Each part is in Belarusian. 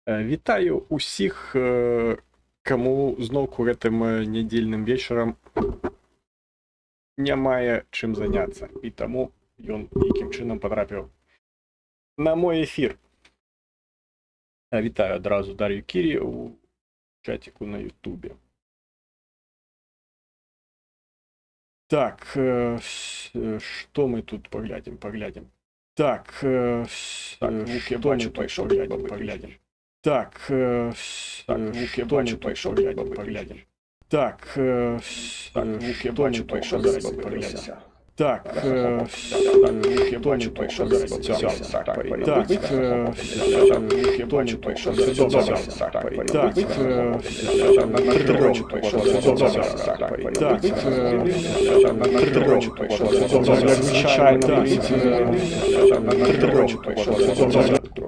Вітаю усіх, каму зноўку гэтым нядзельным вечарам не мае чым заняцца, і таму ён нейкім чынам патрапіў на мой эфір. Вітаю адразу Дар'ю Кірі у чаціку на Ютубе. Так, што мы тут паглядзім? Так, Вук, я бачу, пайшоў, паглядзім. Так, Вук, я бачу, пайшоў, паглядзім. Так, Вук, я бачу, пайшоў, паглядзім. Так, Вук, я бачу, пайшоў, Так, Вук, я бачу, пайшоў,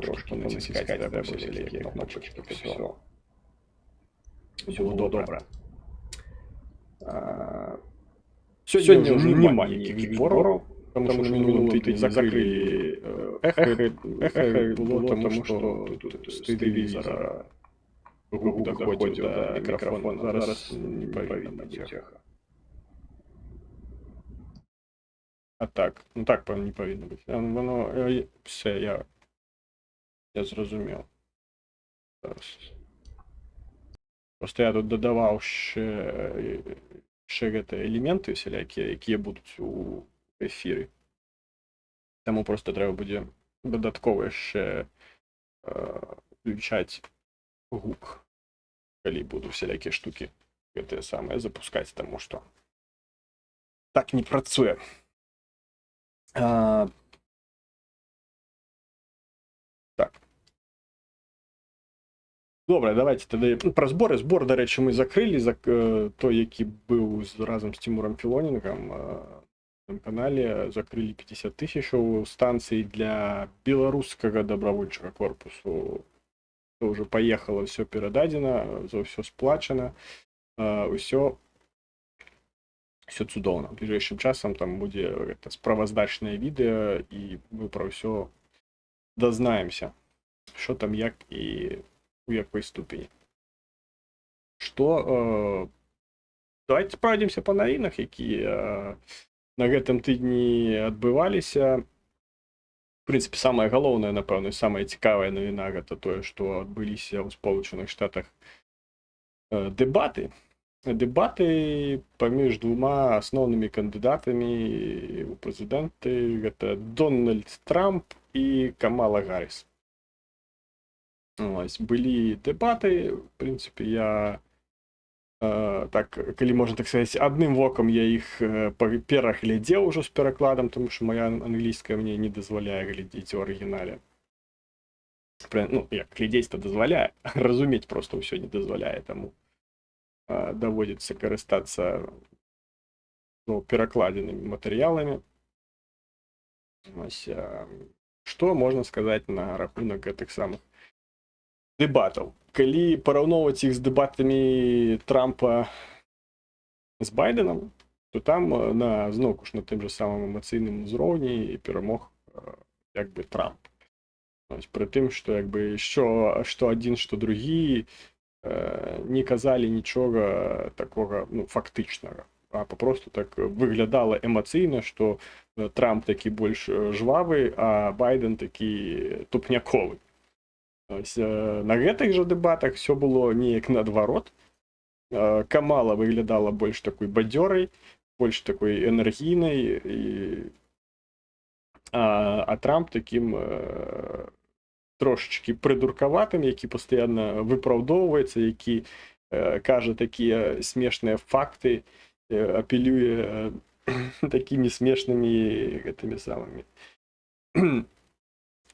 трошки натискать треба всякие кнопочки, все добре. Сегодня уже нема никаких зборов, потому что на минулом тыдні закрыли эхо было тому, что тут с телевизора звук доходит до микрофона. Зараз не повинно быть эхо. А так, ну так не повинно быть. Воно, все, я зрозумів. Зараз. Просто я тут додавав ще гэта элементы всялякія, якія будуць у эфіры. Таму просто трэба будзе дадаткова яшчэ включаць гук, калі буду всялякія штукі гэтыя самыя запускаць, таму што так не працуе. Так. Добре, давайте тады пра зборы. Збор, дарэчы, мы закрылі той, які быў разам з Тимуром Філонінгам на канале. Закрылі 50 000 станцый для беларускага добравольчага корпусу. Уже паехала, все перададзена, за ўсё сплачана, ўсё цудоўна. Бліжэйшым часам там будзе гэта справаздачнае відэа, і мы пра ўсё дазнаемся, што там, як і у якой ступені. Што, давайте пройдемся па навінах, якія на гэтым тыдні адбываліся. В прынцыпе, самая галоўная, напэўна, самая цікавая навіна гэта тое, што адбыліся ў Сполучаных Штатах дэбаты паміж двума асноўнымі кандыдатамі у прэзідэнты. Гэта Дональд Трамп і Камала Гарріс. Ось, былі дэбаты, в прынцыпе, я так, калі можна так сказаць, адным вокам я іх пераглядзеў ужо з перакладам, тому што моя англійская мне не дазваляе глядзець у арыгінале. Ну, як глядзець-то дазваляе, разумець проста ўсё не дазваляе, таму даводзіцца карыстацца перакладзенымі матэрыяламі. Ось, што можна сказаць на рахунак гэтых самых дэбатаў? Калі параўноўваць іх з дэбатамі Трампа з Байденам, то там зноўку ж на тым жа самым эмацыйным узроўні перамог як бы Трамп. Пры тым, што як бы што адзін, што другі не казалі нічога такога, ну, фактычнага, а папросту так выглядала эмацыйна, што Трамп такі больш жвавы, а Байден такі тупняковы. На гэтых жа дэбатах все было неяк наадварот. Камала выглядала больш такой бадзёрай, больш такой энергійнай, а Трамп такім трошечкі прыдуркаватым, які пастаянна выпраўдоўваецца, які кажа такія смешныя факты, апелюе такімі смешнымі гэтымі самымі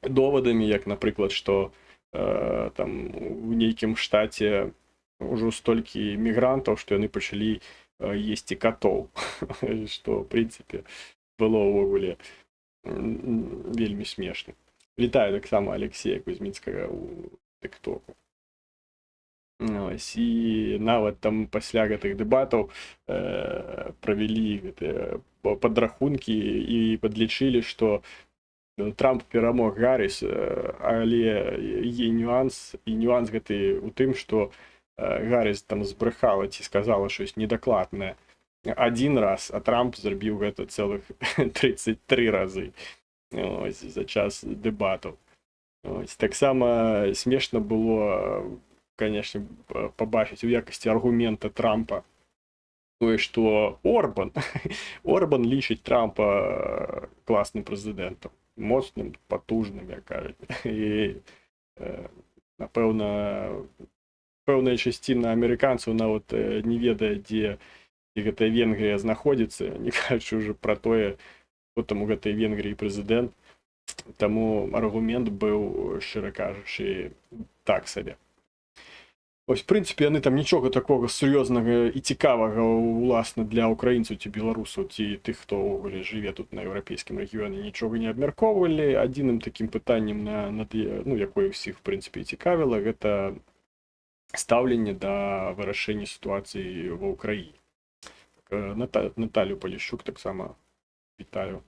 довадамі, як, напрыклад, што там у нейкім штаце ўжо столькі мігрантаў, што яны пачалі есці катоў, што, в прынцыпе, было ўвогуле вельмі смешна. Вітаю таксама Алексея Кузьміцкага ў тыктоку. І нават там пасля гэтых дэбатаў правялі гэтыя падрахункі і падлічылі, што Трамп перамог Гарріс, але є нюанс, і нюанс гэты у тым, што Гарріс там збрэхала ці сказала щось недакладнае один раз, а Трамп зрабіў гэта цэлых 33 разы ось, за час дэбатаў. Ось, таксама смешна было, конечно, пабачыць у якасці аргумента Трампа тое, што Орбан лічыць Трампа класным прэзідэнтам, моцным, патужным, як кажуць. І, напэўна, пэўная часціна амерыканцаў нават не ведае, дзе гэтая Венгрія знаходзіцца, не кажучы ўжо пра тое, хто там у гэтай Венгрыі прэзідэнт. Таму аргумент быў, шчыра кажучы, так сабе. Ось, в прынцыпе, яны там нічога такога сур'ёзнага і цікавага, уласна, для украінцаў ці беларусаў, ці тых, хто ўвогуле жыве тут на еўрапейскім рэгіёне, нічога не абмяркоўвалі. Адзіным такім пытаннем, якое ўсіх, в прынцыпе, цікавіла, гэта стаўленне да вырашэння сітуацыі ва ўкраіне. Наталю Поліщук таксама вітаю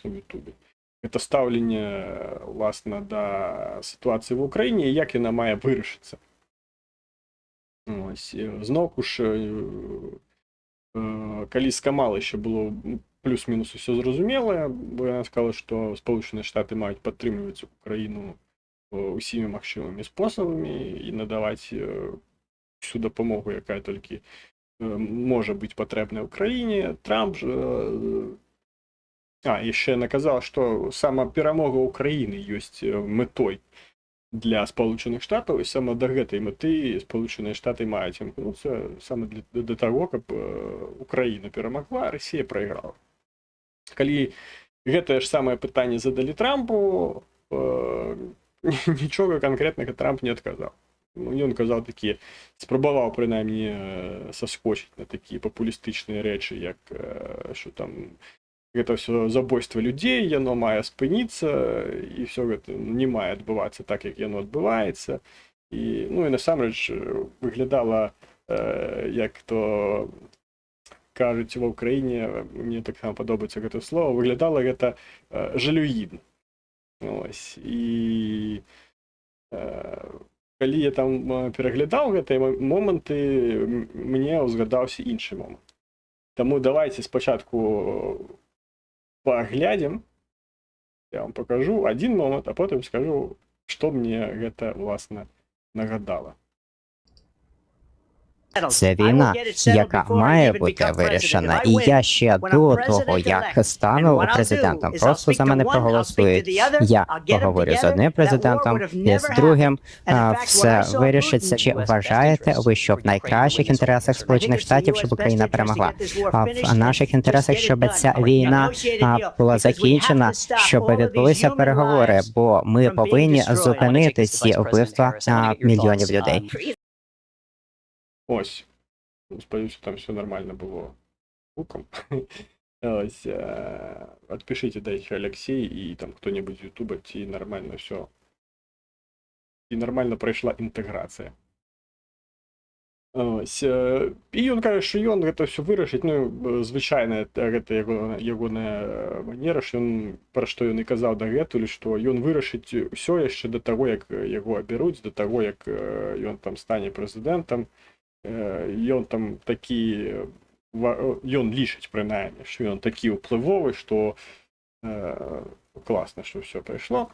у Ютубе. Гэта стаўленне, уласна, да сітуацыі ва ўкраіне і як яна мае вырашыцца. Ось, зноўку ж, калі з Камалай ще було плюс-мінус усе зрозуміло, бо яна сказала, що Сполучені Штати мають підтримувати Україну усіма магчымымі способами і надавати всю допомогу, яка тільки може бути потрібна Україні. Трамп і ще наказав, що сама перемога України є метою для Сполучених Штатів, і саме до гэтай мети Сполучені Штати мають імкнутися саме для того, каб Україна перемогла, а Росія проіграла. Калі гэтае ж самае пытанне задалі Трампу, нічога канкрэтнага Трамп не адказаў. Ён казаў такі, спрабаваў прынамсі саскочыць на такія папулістычныя рэчы, як што там гэта ўсё забойства людзей, яно мае спыніцца, і ўсё гэта не мае адбывацца так, як яно адбываецца. І насамрэч выглядала, як то кажуць ва ўкраіне, мне таксама падобаецца гэта слово, выглядала гэта жалюгідна. Ось. І калі я там пераглядаў гэтыя моманты, мне ўзгадаўся іншы момант. Таму давайте спачатку паглядзім, я вам покажу один момант, а потым скажу, што мне гэта, уласна, нагадала. Це війна, яка має бути вирішена, і я ще до того, як стану президентом, просто за мене проголосують. Я поговорю з одним президентом, і з другим все вирішиться. Чи вважаєте ви, що в найкращих інтересах Сполучених Штатів, щоб Україна перемогла? В наших інтересах, щоб ця війна була закінчена, щоб відбулися переговори, бо ми повинні зупинити ці вбивства мільйонів людей. Ось. Сподіваюся, там все нормально було звуком. Ось. Отпишите, дайте Алексей і там хто-небудь з Ютуба, ці нормально все. І нормально пройшла інтеграція. Ось. І ён каже, що ён гэта все вырашыць, звычайна гэта ягоная манера, що ён, пра што ён і казаў дагэтуль, што ён вырашыць ўсё яшчэ да таго, як яго абяруць, да таго, як ён там стане прэзідэнтам. Ён там такі, ён лічыць прынамсі, што ён такі ўплывовы, што класна, што ўсё прайшло,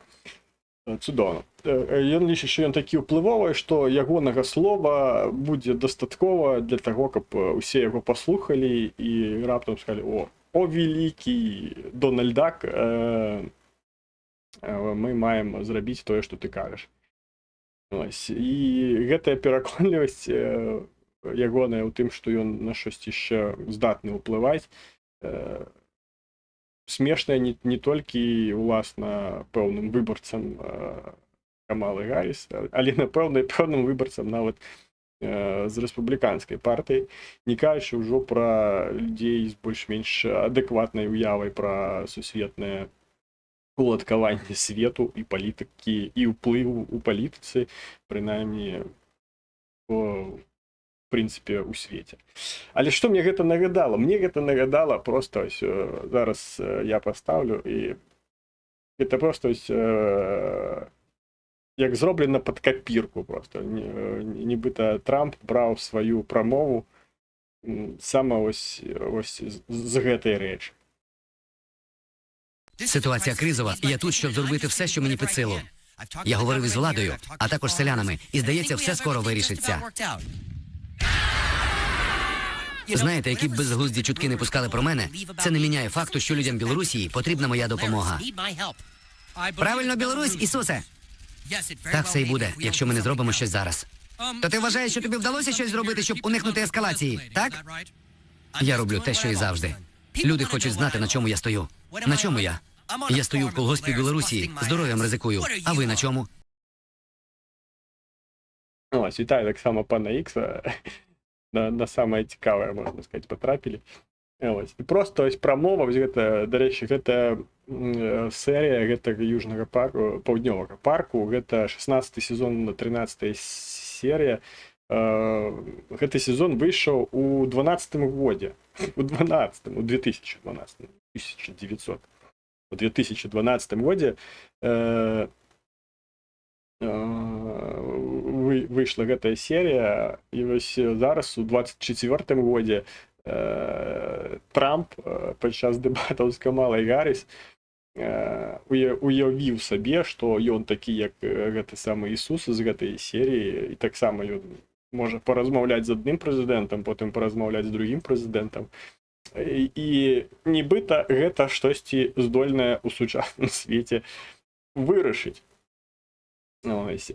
цудоўна. Ён лічыць, што ён такі ўплывовы, што ягонага слова будзе дастаткова для таго, каб усе яго паслухалі і раптам сказалі: о, вялікі Дональдак, мы маем зрабіць тое, што ты кажаш. І гэтая пераконлівасць ягоная ў тым, што ён на штось яшчэ здатны ўплываць, смешная не толькі, уласна, пэўным выбарцам Камалы Гарріс, але, напэўна, і пэўным выбарцам нават з рэспубліканскай партыі, не кажучы ўжо пра людзей з больш-менш адэкватнай уявай пра сусветнае уладкаванне свету і палітыкі, і ўплыву ў палітыцы, прынамсі, в прынцыпе, у свеце. Але што мне гэта нагадала? Мне гэта нагадала, просто зараз я паставлю, і Гэта просто як зроблена пад капірку просто. Нібыта Трамп браў сваю прамову саме ось з гэтай рэчы. Ситуація кризова, і я тут, щоб зробити все, що мені під силу. Я говорив із владою, а також з селянами, і, здається, все скоро вирішиться. Знаєте, які б безглузді чутки не пускали про мене, це не міняє факту, що людям Білорусі потрібна моя допомога. Правильно, Білорусь, Ісусе? Так все і буде, якщо ми не зробимо щось зараз. То ти вважаєш, що тобі вдалося щось зробити, щоб уникнути ескалації, так? Я роблю те, що і завжди. Люди хочуть знати, на чому я стою. На чому я? Я стою в колгоспі Білорусі, здоров'ям ризикую. А ви на чому? Ось, вітаю так само пана Ікса. На самае цікавае, можна сказаць, патрапілі. Ось. І просто ось прамова, ось гэта, дарэчы, гэта серія гэтага южнага парку, паўднёвага парку, гэта 16 сезон, 13 серія. Гэты сезон выйшаў у 12-м годзе. У 2012 годзе выйшла гэтая серія, і вось зараз у 24-м годзе Трамп падчас дэбатаў з Камалай Гарріс уявіў сабе, што ён такі, як гэты самы Ісус з гэтай серіі, і таксама ён можа паразмаўляць з адным прэзідэнтам, потым паразмаўляць з другім прэзідэнтам. І нібыта гэта штосьці здольнае ў сучасным свеце вырашыць.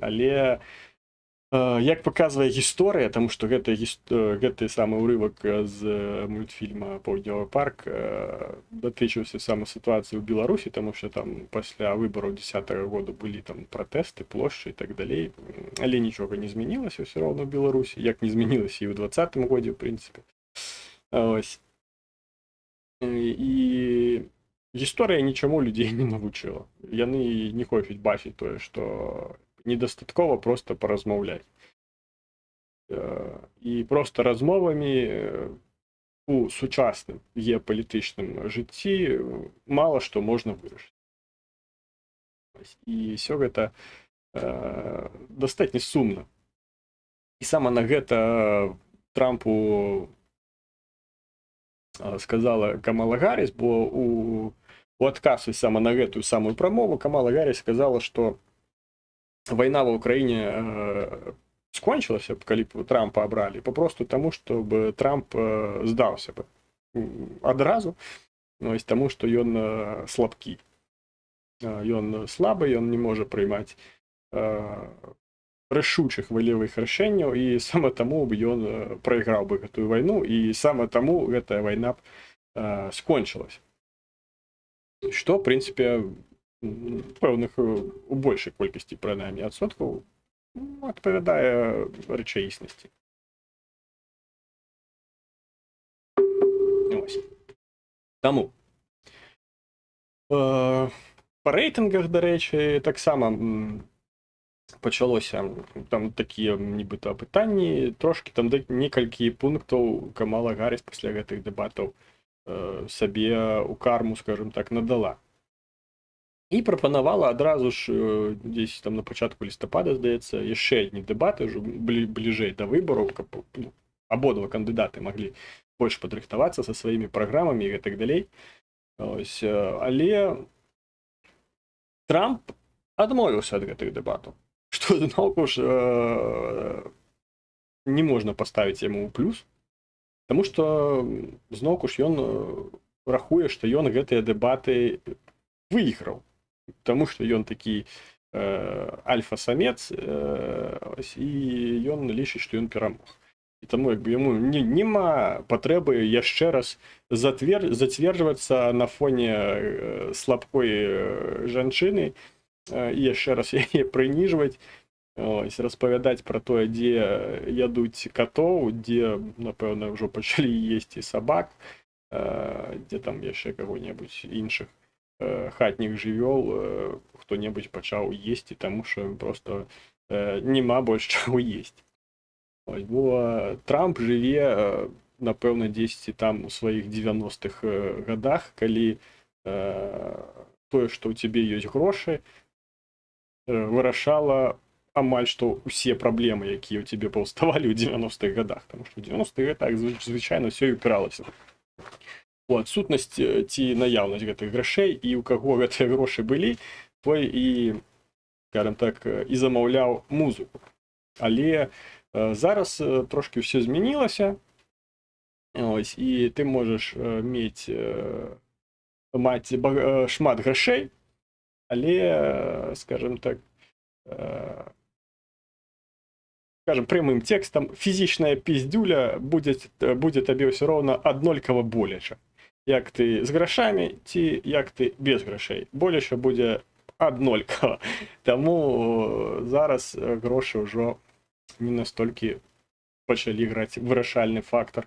Але як паказвае гісторыя, таму што гэты самы ўрывак з мультфільма «Паўднёвы парк» датычыўся самай сітуацыі ў Беларусі, таму што там пасля выбараў 10-го года былі там пратэсты, плошчы і так далей, але нічога не змянілася ўсё роўна ў Беларусі, як не змянілася і ў 20-м годзе, ў прынцыпе. Ось. І гісторыя нічаму людзей не навучыла. Яны не хочуць бачыць тое, што недастаткова проста паразмаўляць. І проста размовамі у сучасным геапалітычным жыцці мала што можна вырашыць. І ўсё гэта дастатньо сумна. І сама на гэта Трампу сказала Камала Гарріс, бо у адказ сама на гэтую самую прамову Камала Гарріс сказала, што вайна ва ўкраіне скончылася б, калі б Трампа абралі, папросту таму, што б Трамп здаўся б адразу, таму, што ён слабкі. Ён слабы, ён не можа прыймаць рашучых валевых рашэнняў, і сама таму б ён прайграў бы гэтую вайну, і сама таму гэтая вайна б скончылася. Што, в прынцыпе, пэўных у большай колькасці, прынамсі, адсоткаў адпавядае рэчаіснасці. Таму па рэйтынгах, дарэчы, таксама пачалося там такія нібыта пытанні, трошкі там некалькі пунктаў Камала Гарріс пасля гэтых дэбатаў сабе ў карму, скажем так, надала. І прапанавала адразу ж дзесь там на пачатку лістапада, здаецца, яшчэ адні дэбаты ўжо бліжэй да выбараў, каб абодва кандыдаты маглі больш падрыхтавацца са сваімі праграмамі і гэтак далей. Але Трамп адмовіўся ад гэтых дэбатаў, што зноўку ж не можна паставіць яму ў плюс, таму што зноўку ж ён рахуе, што ён гэтыя дэбаты выйграў. Таму што ён такі альфа-самец, і ён лічыць, што ён перамог. І таму яму няма патрэбы яшчэ раз зацверджвацца на фоне слабкой жанчыны і яшчэ раз яе прыніжваць, распавядаць пра тое, дзе ядуць катоў, дзе, напэўна, ўжо пачалі есці сабак, дзе там яшчэ каго-небудзь іншых хатніх жывёл хто-небудзь пачаў есці, таму што проста няма больш чаго есці. Бо Трамп жыве, напэўна, дзесьці там у сваіх 90-х гадах, калі тое, што ў цябе ёсць грошы, вырашала амаль што ўсе праблемы, якія ў цябе паўставалі ў 90-х годах, таму што ў 90-х годах звычайна ўсё і ўпіралася у адсутнасць ці наяўнасць гэтых грашэй, і ў каго гэтыя грошы былі, той і, скажем так, і замаўляў музыку. Але зараз трошки ўсё змянілася, ось, і ты можаш маць шмат грашэй, але, скажем так, скажем, прямым текстам, фізічная піздюля будзе табе ўсё роўна аднолькава боляча. Як ты з грашамі, ці як ты без грашэй. Боляча будзе аднолькава. Таму зараз грошы ўжо не настолькі пачалі граць вырашальны фактар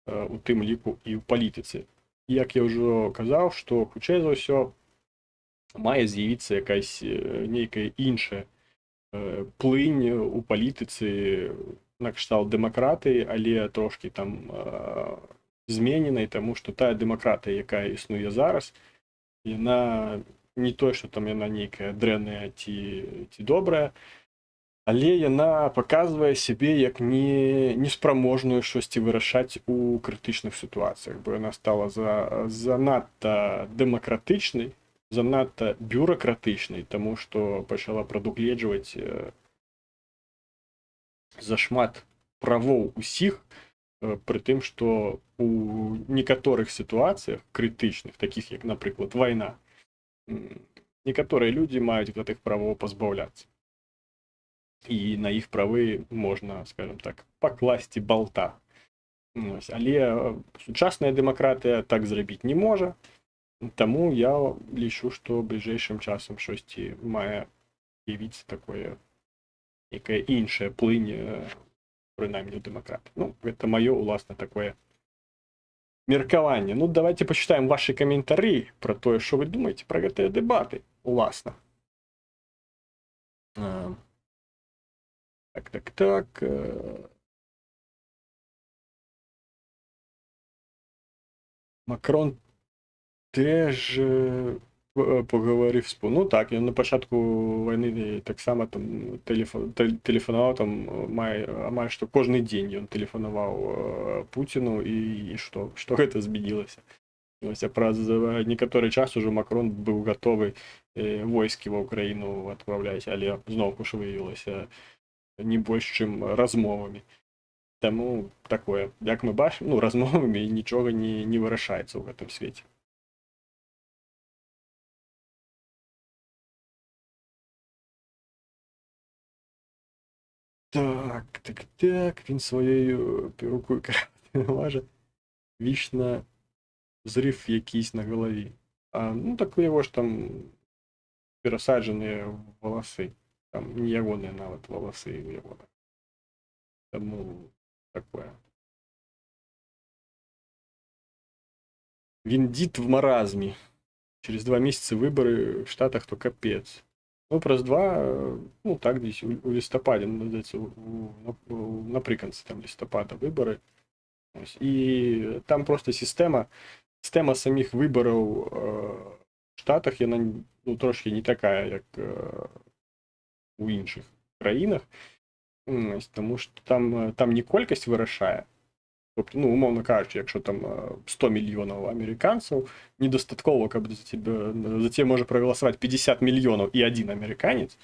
у тым ліку і ў палітыцы. Як я ўжо казаў, што хутчэй за ўсё мае з'явіцца якась нейкая іншая плынь у палітыцы накшталт дэмакратыі, але трошкі там змененай, таму што тая дэмакратыя, якая існуе зараз, яна не тое, што там яна нейкая дрэнная ці добрая, але яна паказвае сябе як несправможную штосьці вырашаць у крытычных сітуацыях, бо яна стала занадта дэмакратычнай, занадта бюракратычнай, таму што пачала прадугледжваць зашмат правоў усіх, пры тым, што у некаторых сітуацыях крытычных, такіх як, напрыклад, вайна, некаторыя людзі маюць гэтых правоў пазбаўляцца. І на іх правы можна, скажем так, пакласці балта. Але сучасная дэмакратыя так зрабіць не можа, таму я лічу, што бліжэйшым часам штосьці мае з'явіцца такое, некая іншая плынь, прынамсі, дэмакрат. Ну, гэта маё уласна такое меркаванне. Ну, давайте пачытаем вашы каментары пра тое, што вы думаеце пра гэтыя дэбаты, уласна. Так. Макрон теж поговорив з... Ну так, він на початку війни так само там телефонував, там майже що кожен день він телефонував Путіну, і що це змінилося. Ось, а праз некоторий час уже Макрон був готовий військи в Україну відправляти, але знову ж виявилося не больш, чим розмовами. Тому такое, як ми бачимо, ну, розмовами нічого не вирішається в цьому світі. Так, він своєю рукою важе. Вічно взрив якийсь на голові. Ну, так у його ж там пересаджені волоси. Там не ягоні навіть волоси у його. Тому такое. Він дід в маразмі. Через 2 місяці вибори в Штатах, то капець. Ну, праз 2, ну, так, десь у листопаді, наприкінці там листопада вибори. Ось. І там просто система самих виборів в Штатах, вона, ну, трошки не така, як у інших країнах. Ось, тому що там не кількість вирішає. Тобто, ну, умовно кажучи, якщо там 100 мільйонів американців, недостатково, каб за тебе може проголосувати 50 мільйонів і один американець,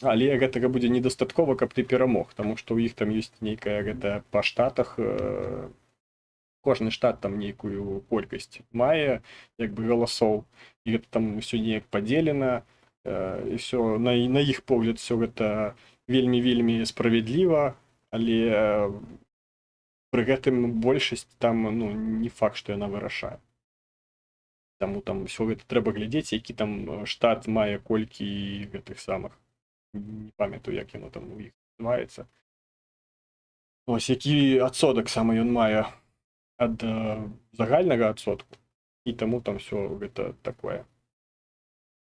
але гэтага будзе недастаткова, каб ты перамог, тому што у іх там ёсць нейкая гэта па штатах, кожны штат там нейкую колькасць мае, як бы, галасоў, і гэта там ўсё неяк падзелена, і ўсё, на іх погляд, ўсё гэта вельмі-вельмі справядліва, але пры гэтым большасць там, ну, не факт, што яна вырашае. Таму там ўсё гэта трэба глядзець, які там штат мае колькі гэтых самых, не памятаю, як яно там у іх называецца. Ось, які адсотак саме ён мае ад загальнага адсотку, і таму там ўсё гэта такое.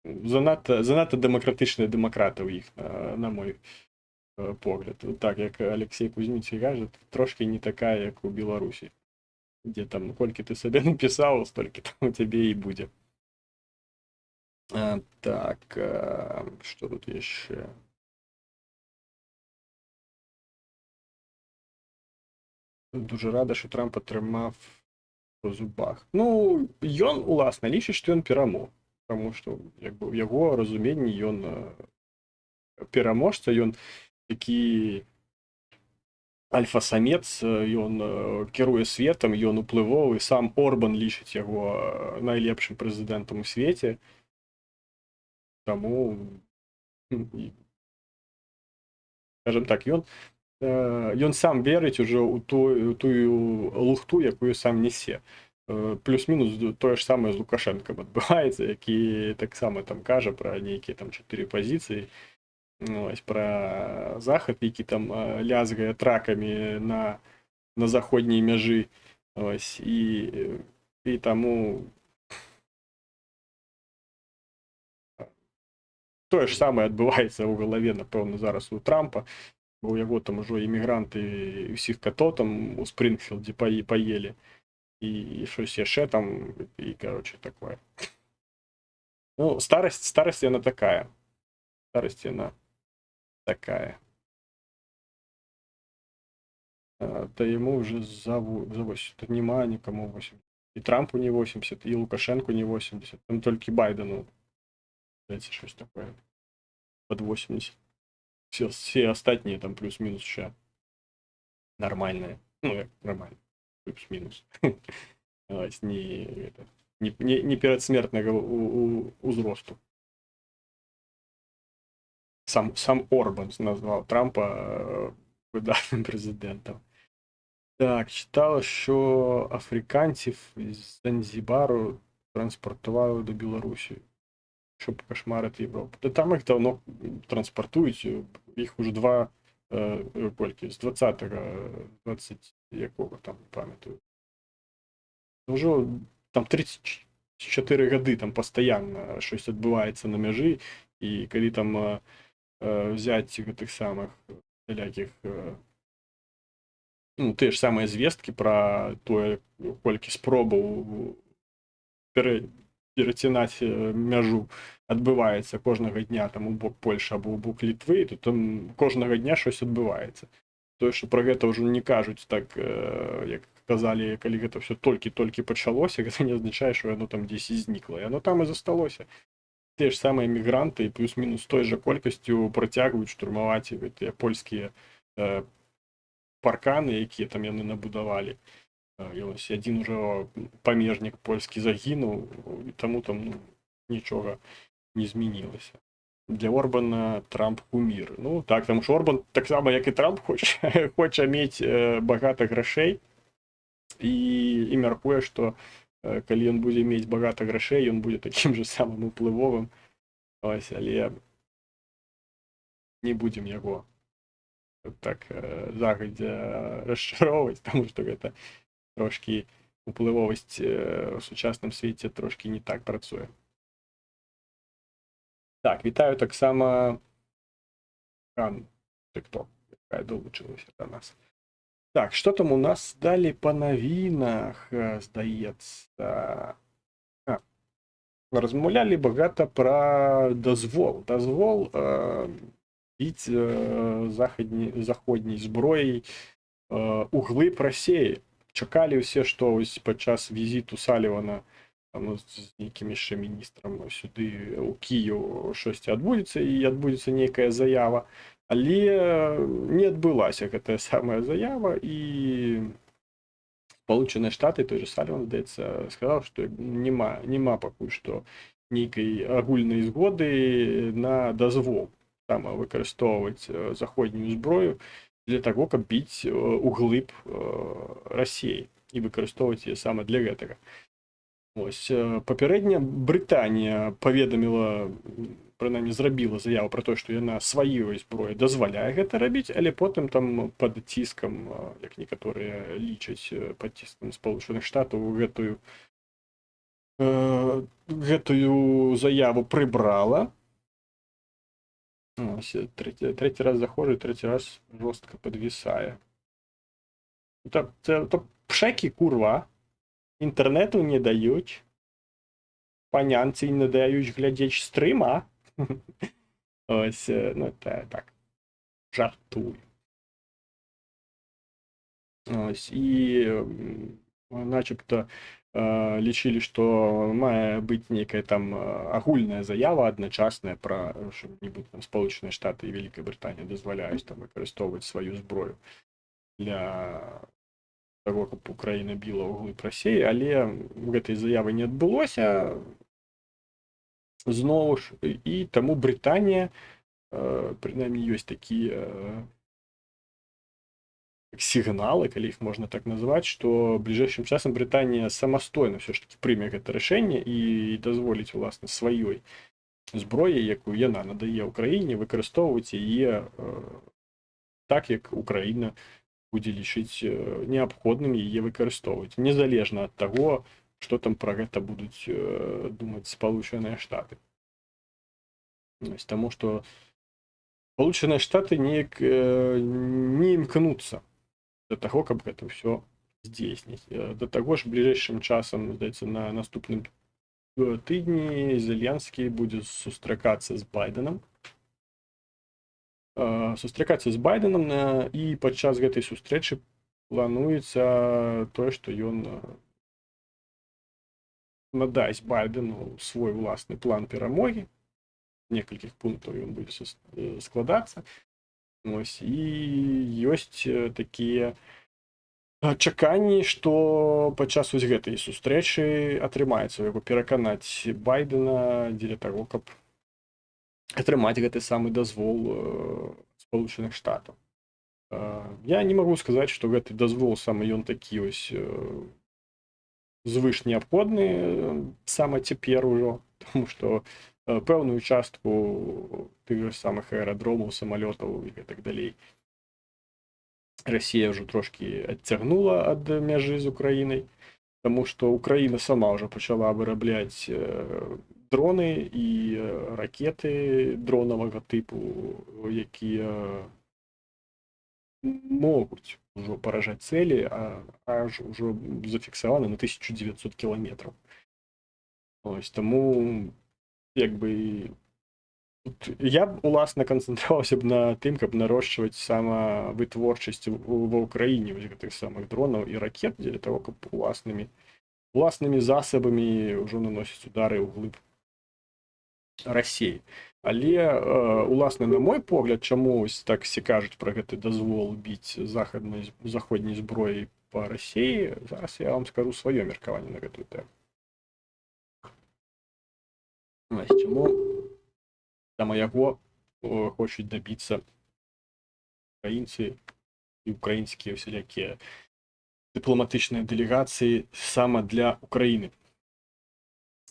Занадта дэмакратычныя дэмакраты ў іх, на мой погляд. Так, як Алексей Кузьміцкий кажа, трошки не такая, як у Беларусі, дзе там колькі ты сабе напісаў, столькі там у цябе і будзе. Так, що тут є ще? Дуже рада, що Трамп отримав по зубах. Ну, ён, уласна, лічыць, што ён перамог. Таму што, як бы, у яго разуменні ён пераможца, ён такі альфа-самец, ён кіруе светам, ён уплывовы, сам Орбан лічыць яго найлепшым прэзідэнтам у свеце. Таму, скажем так, ён сам верыць ужо ў тую лухту, якую сам несе. Плюс-мінус тое ж самае з Лукашэнкам адбываецца, які таксама там кажа пра нейкія там 4 пазіцыі, ось, пра захад, які там лязгае тракамі на заходняй мяжы, ось, і таму тое ж самае адбываецца ў галаве, напэўна, зараз у Трампа, бо ў яго там ужо імігранты ўсіх катоў там у Спрынгфілдзе паелі, і щось яшчэ там, і, короче, такое. Ну, старасць яна такая. Старасць яна такая. Да яму вже за 80. Нема нікому 80. І Трампу не 80, і Лукашенку не 80. Там толькі Байдену, знаете, щось такое. Под 80. Все остатние там плюс-минус ще нормальные. Ну, як нормально. Плюс-минус. Не передсмертного узросту. Сам Орбан назвав Трампа видатним президентом. Так, читала, що африканців з Занзібару транспортували до Білорусі, щоб кошмарити Європу. Та там їх давно транспортують, їх уже два, кольки, з 20-го, 20 якого там, не пам'ятаю. Вже там 34 годи там постійно щось відбувається на межі, і коли там взяти тих самих всіляких, ну, те ж самі звістки про то, колькі спробаў перетинати мяжу відбувається кожного дня там у бок Польщі або у бок Літви, то там кожного дня щось відбувається. То, що про гэта ўжо не кажуць так, як казалі, калі гэта все толькі-толькі пачалося, гэта не азначае, што яно там дзесь і знікла. Яно там і засталося. Те ж самыя мігранты плюс-мінус той жа колькасцю працягваюць штурмаваць гэтыя польскія парканы, якія там яны набудавалі. І ось один уже памежнік польскі загінуў, і таму там, ну, нічога не змянілася. Для Орбана Трамп кумір. Ну так, тому що Орбан так само, як і Трамп, хоче мець багата грошей, і мяркуе, што калі ён будзе мець багата грошей, ён будзе таким же самым уплывовым. Ось, але не будзем яго так загадзя расчароўваць, таму што гэта трошки уплывовасць у сучасным свеце трошки не так працуе. Так, вітаю таксама TikTok, якая долучылася до нас. Так, что там у нас далі по навінах, здаецца? Размаўлялі багата пра дазвол. Дазвол біць заходняй зброяй углыб Расіі. Чакалі ўсе, што ось падчас візіту Салівана з нейкім яшчэ міністрам сюды ў Кіеў штосьці адбудзецца і адбудзецца нейкая заява, але не адбылася гэтая самая заява, і Сполучаныя Штаты, той же Саліван, здаецца, сказаў, што няма пакуль што нейкай агульнай згоды на дазвол там выкарыстоўваць заходнюю зброю для таго, каб біць углыб Расіі і выкарыстоўваць яе саме для гэтага. Ось, папярэдня Брытанія паведаміла, прынамсі зрабіла заяву пра тое, што яна сваёй зброяй дазваляе гэта рабіць, але потым там пад ціскам, як некаторыя лічаць, пад ціскам Сполучаных Штатаў гэтую заяву прыбрала. Ось, третій раз заходжу, третій раз жорстко підвисає. То пшеки, курва, інтернету не дають, панянцы не даюць глядзець стрыма. Ось, ну, это так, жартую. Ось, і начебто лічылі, што мае быць нейкая там агульная заява адначасная пра, што нібыта там Спалучаныя Штаты і Вялікая Брытанія дазваляюць там выкарыстоўваць сваю зброю для таго, каб Украіна біла ўглыб Расіі, але гэтай заявы не адбылося зноў ж, і таму Брытанія, прынамсі ёсць такія сігналы, калі іх можна так назваць, што бліжэйшым часам Брытанія самастойна ўсё ж такі прыме гэта рашэнне і дазволіць уласна сваёй зброі, якую яна надае Ўкраіне, выкарыстоўваць яе так, як Украіна будзе лічыць неабходным яе выкарыстоўваць, незалежна ад таго, што там пра гэта будуць думаць Спалучаныя Штаты. Таму што Спалучаныя Штаты неяк не імкнуцца да таго, каб гэта ўсё здзейсніць. Да таго ж бліжэйшым часам, здаецца, на наступным тыдні Зеленскі будзе сустракацца з Байденам. І падчас гэтай сустрэчы плануецца тое, што ён надасць Байдену свой уласны план перамогі. Некалькіх пунктаў ён будзе складацца. Ось, і ёсць такія чаканні, што падчас вось гэтай сустрэчы атрымаецца яго пераканаць Байдена дзеля таго, каб атрымаць гэты самы дазвол Спалучаных Штатаў. Я не магу сказаць, што гэты дазвол самы ён такі ось звыш неабходны сама цяпер ужо, тому што пэўную частку тых самых аэрадромаў, самалётаў і гэтак далей Расія ўжо трошкі адцягнула ад мяжы з Украінай, таму што Украіна сама ўжо пачала вырабляць дроны і ракеты дронавага тыпу, якія могуць ужо паражаць цэлі, аж ужо зафіксаваны на 1900 кіламетраў. Ось, таму як бы я б уласна канцэнтраваўся б на тым, каб нарошчваць сама вытворчасць ва ўкраіне вось гэтых самых дронаў і ракет дзеля таго, каб уласнымі засабамі ўжо наносіць удары ўглыб Расіі. Але уласна, на мой погляд, чаму ось так все кажуць пра гэты дазвол біць заходняй зброяй па Расіі, зараз я вам скажу сваё меркаванне на гэтую тэму. Чаму саме яго хочуць дабіцца украінцы і украінскія усялякія дыпламатычныя дэлегацыі сама для Украіны.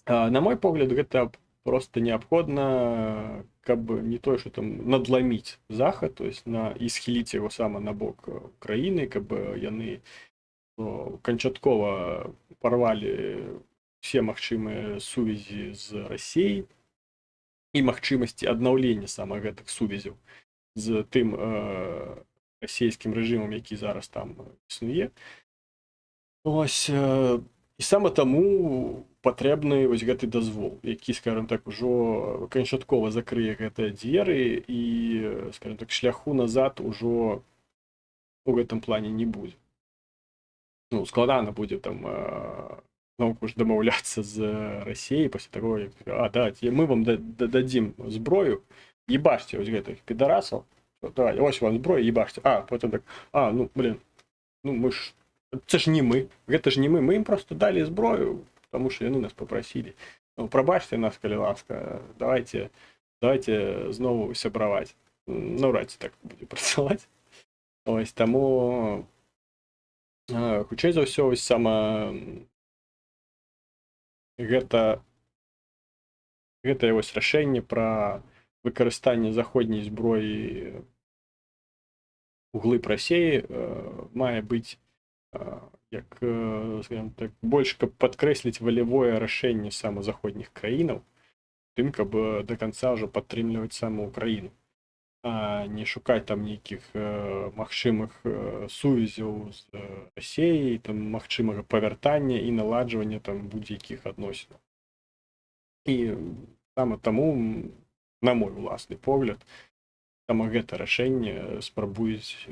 На мой погляд, гэта просто неабходна, каб не тое, што там надламіць Захад, то есть і схіліць яго сама на бок Украіны, каб яны канчаткова парвалі все магчымыя сувязі з Расіяй і магчымасці аднаўлення сама гэтых сувязяў з тым расійскім рэжымам, які зараз там існуе. Ось, і саме таму патрэбны вось гэты дазвол, які, скажем так, ужо канчаткова закрые гэтыя дзверы і, скажем так, шляху назад ужо у гэтым плане не будзе. Ну, складана будзе там зноўку ж дамаўляцца з Расіяй пасля таго, як мы вам дадзім зброю, ебашце вось гэтых підарасаў, давай, ось вам зброя, ебашце. Потым так, мы ж, це ж не мы, гэта ж не мы ім просто далі зброю, тому що яны нас попросілі. Ну, прабачце нас, калі ласка, давайте знову сябраваць. Наўрад ці так будзе працаваць. Ось, таму хутчэй за ўсё, ось сама гэтае вось рашэнне пра выкарыстанне заходняй зброі углыб Расіі мае быць як, скажем так, больш каб падкрэсліць валявое рашэнне сама заходніх краінаў, тым, каб да канца ўжо падтрымліваць саму Украіну, а не шукаць там нейкіх магчымых сувязяў з Расіяй, там магчымага павяртання і наладжвання там будзе-якіх адносінаў. І саме таму, на мой уласны погляд, саме гэта рашэнне спрабуюць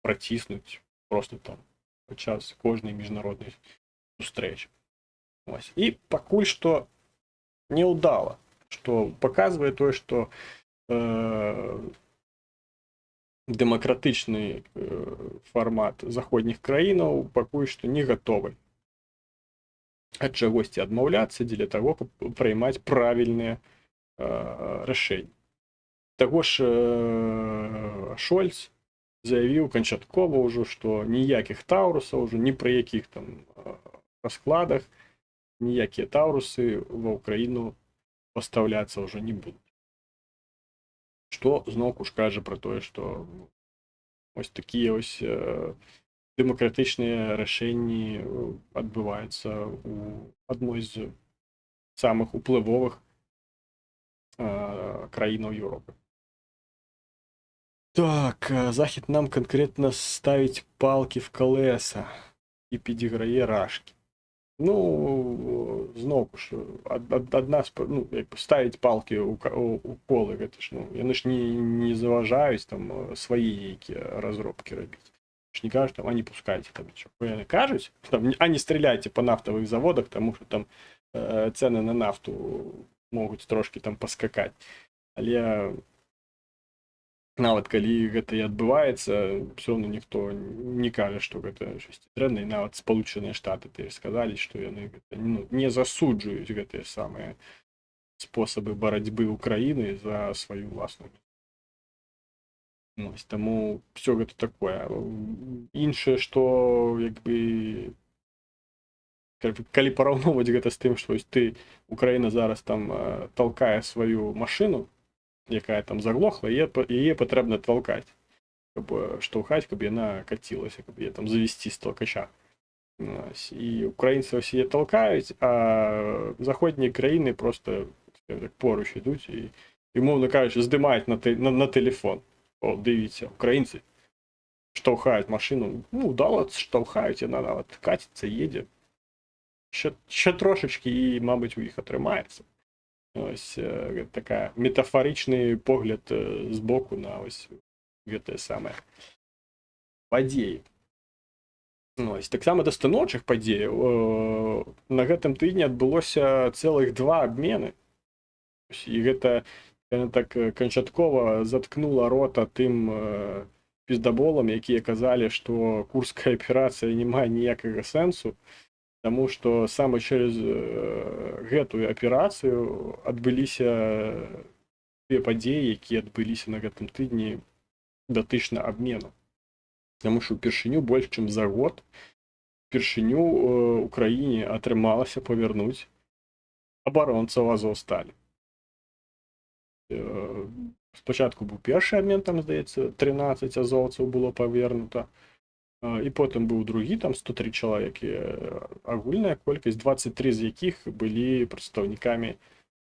праціснуць просто там падчас кожнай міжнароднай сустрэчы. Вось. І пакуль што неўдала, што паказвае тое, што дэмакратычны фармат заходніх краінаў пакуль што не гатовы ад чагосьці адмаўляцца дзеля таго, каб прымаць правільныя рашэнні. Таго ж Шольц заявіў канчаткова ўжо, што ніякіх таўрусаў ўжо ні пры якіх там раскладах ніякія таўрусы ва ўкраіну пастаўляцца ўжо не будуць. Што зноўку ж кажа пра тое, што ось такія ось дэмакратычныя рашэнні адбываюцца ў адной з самых уплывовых краінаў Еўропы. Так, Захід нам конкретно ставить палки в колеса і підіграє рашки. Ну, знову ж, одна, ну, як ставить палки у колы, гэта ж, ну, яны ж не заважаюць там свої які розробки робити. Ж не кажуть, там, а не пускайте там нічого. Яны кажуть, там, а не стріляйте по нафтових заводах, тому що там ціни на нафту можуть трошки там поскакати. Але нават калі гэта і адбываецца, все равно ніхто не кажа, што гэта щось дрэнна, і нават Сполучаныя Штаты сказалі, што яны не засуджуюць гэтыя самыя спосабы барацьбы Украіны за сваю ўласную. Таму все гэта такое. Іншае, што як бы калі параўноўваць гэта з тым, што ты, Украіна зараз там толкае сваю машыну, якая там заглохла, яе патрэбна толкаць, каб штовхаць, каб яна кацілася, каб яе там завесці з толкача. І украінцы ўсе толкаюць, а заходнія краіны просто поруч ідуць і, умоўна кажучы, здымаюць на телефон. О, дивіться, українці штовхають машину, ну, вдало штовхають, яна навіть катиться, їде. Ще трошечки, і, мабуть, у їх отримається. Ось така метафоричний погляд з боку на ось гэта саме падзеі. Ось, так само да станоўчых падзеяў. На гэтым тыдні адбылося цэлых 2 абмены. І гэта так канчаткова заткнула рота тым пиздаболам, якія казалі, што курская аперацыя не мае ніякага сэнсу, таму што саме через гэтую аперацыю адбыліся тыя падзеі, якія адбыліся на гэтым тыдні датычна абмену. Таму што ўпершыню больш чым за год упершыню Украіне атрымалася павярнуць абаронцаў Азовсталі. Спачатку быў першы абмен, там, здаецца, 13 азоўцаў было павернута, і потым быў другі, там 103 чалавекі, агульная колькасць, 23 з якіх былі прадстаўнікамі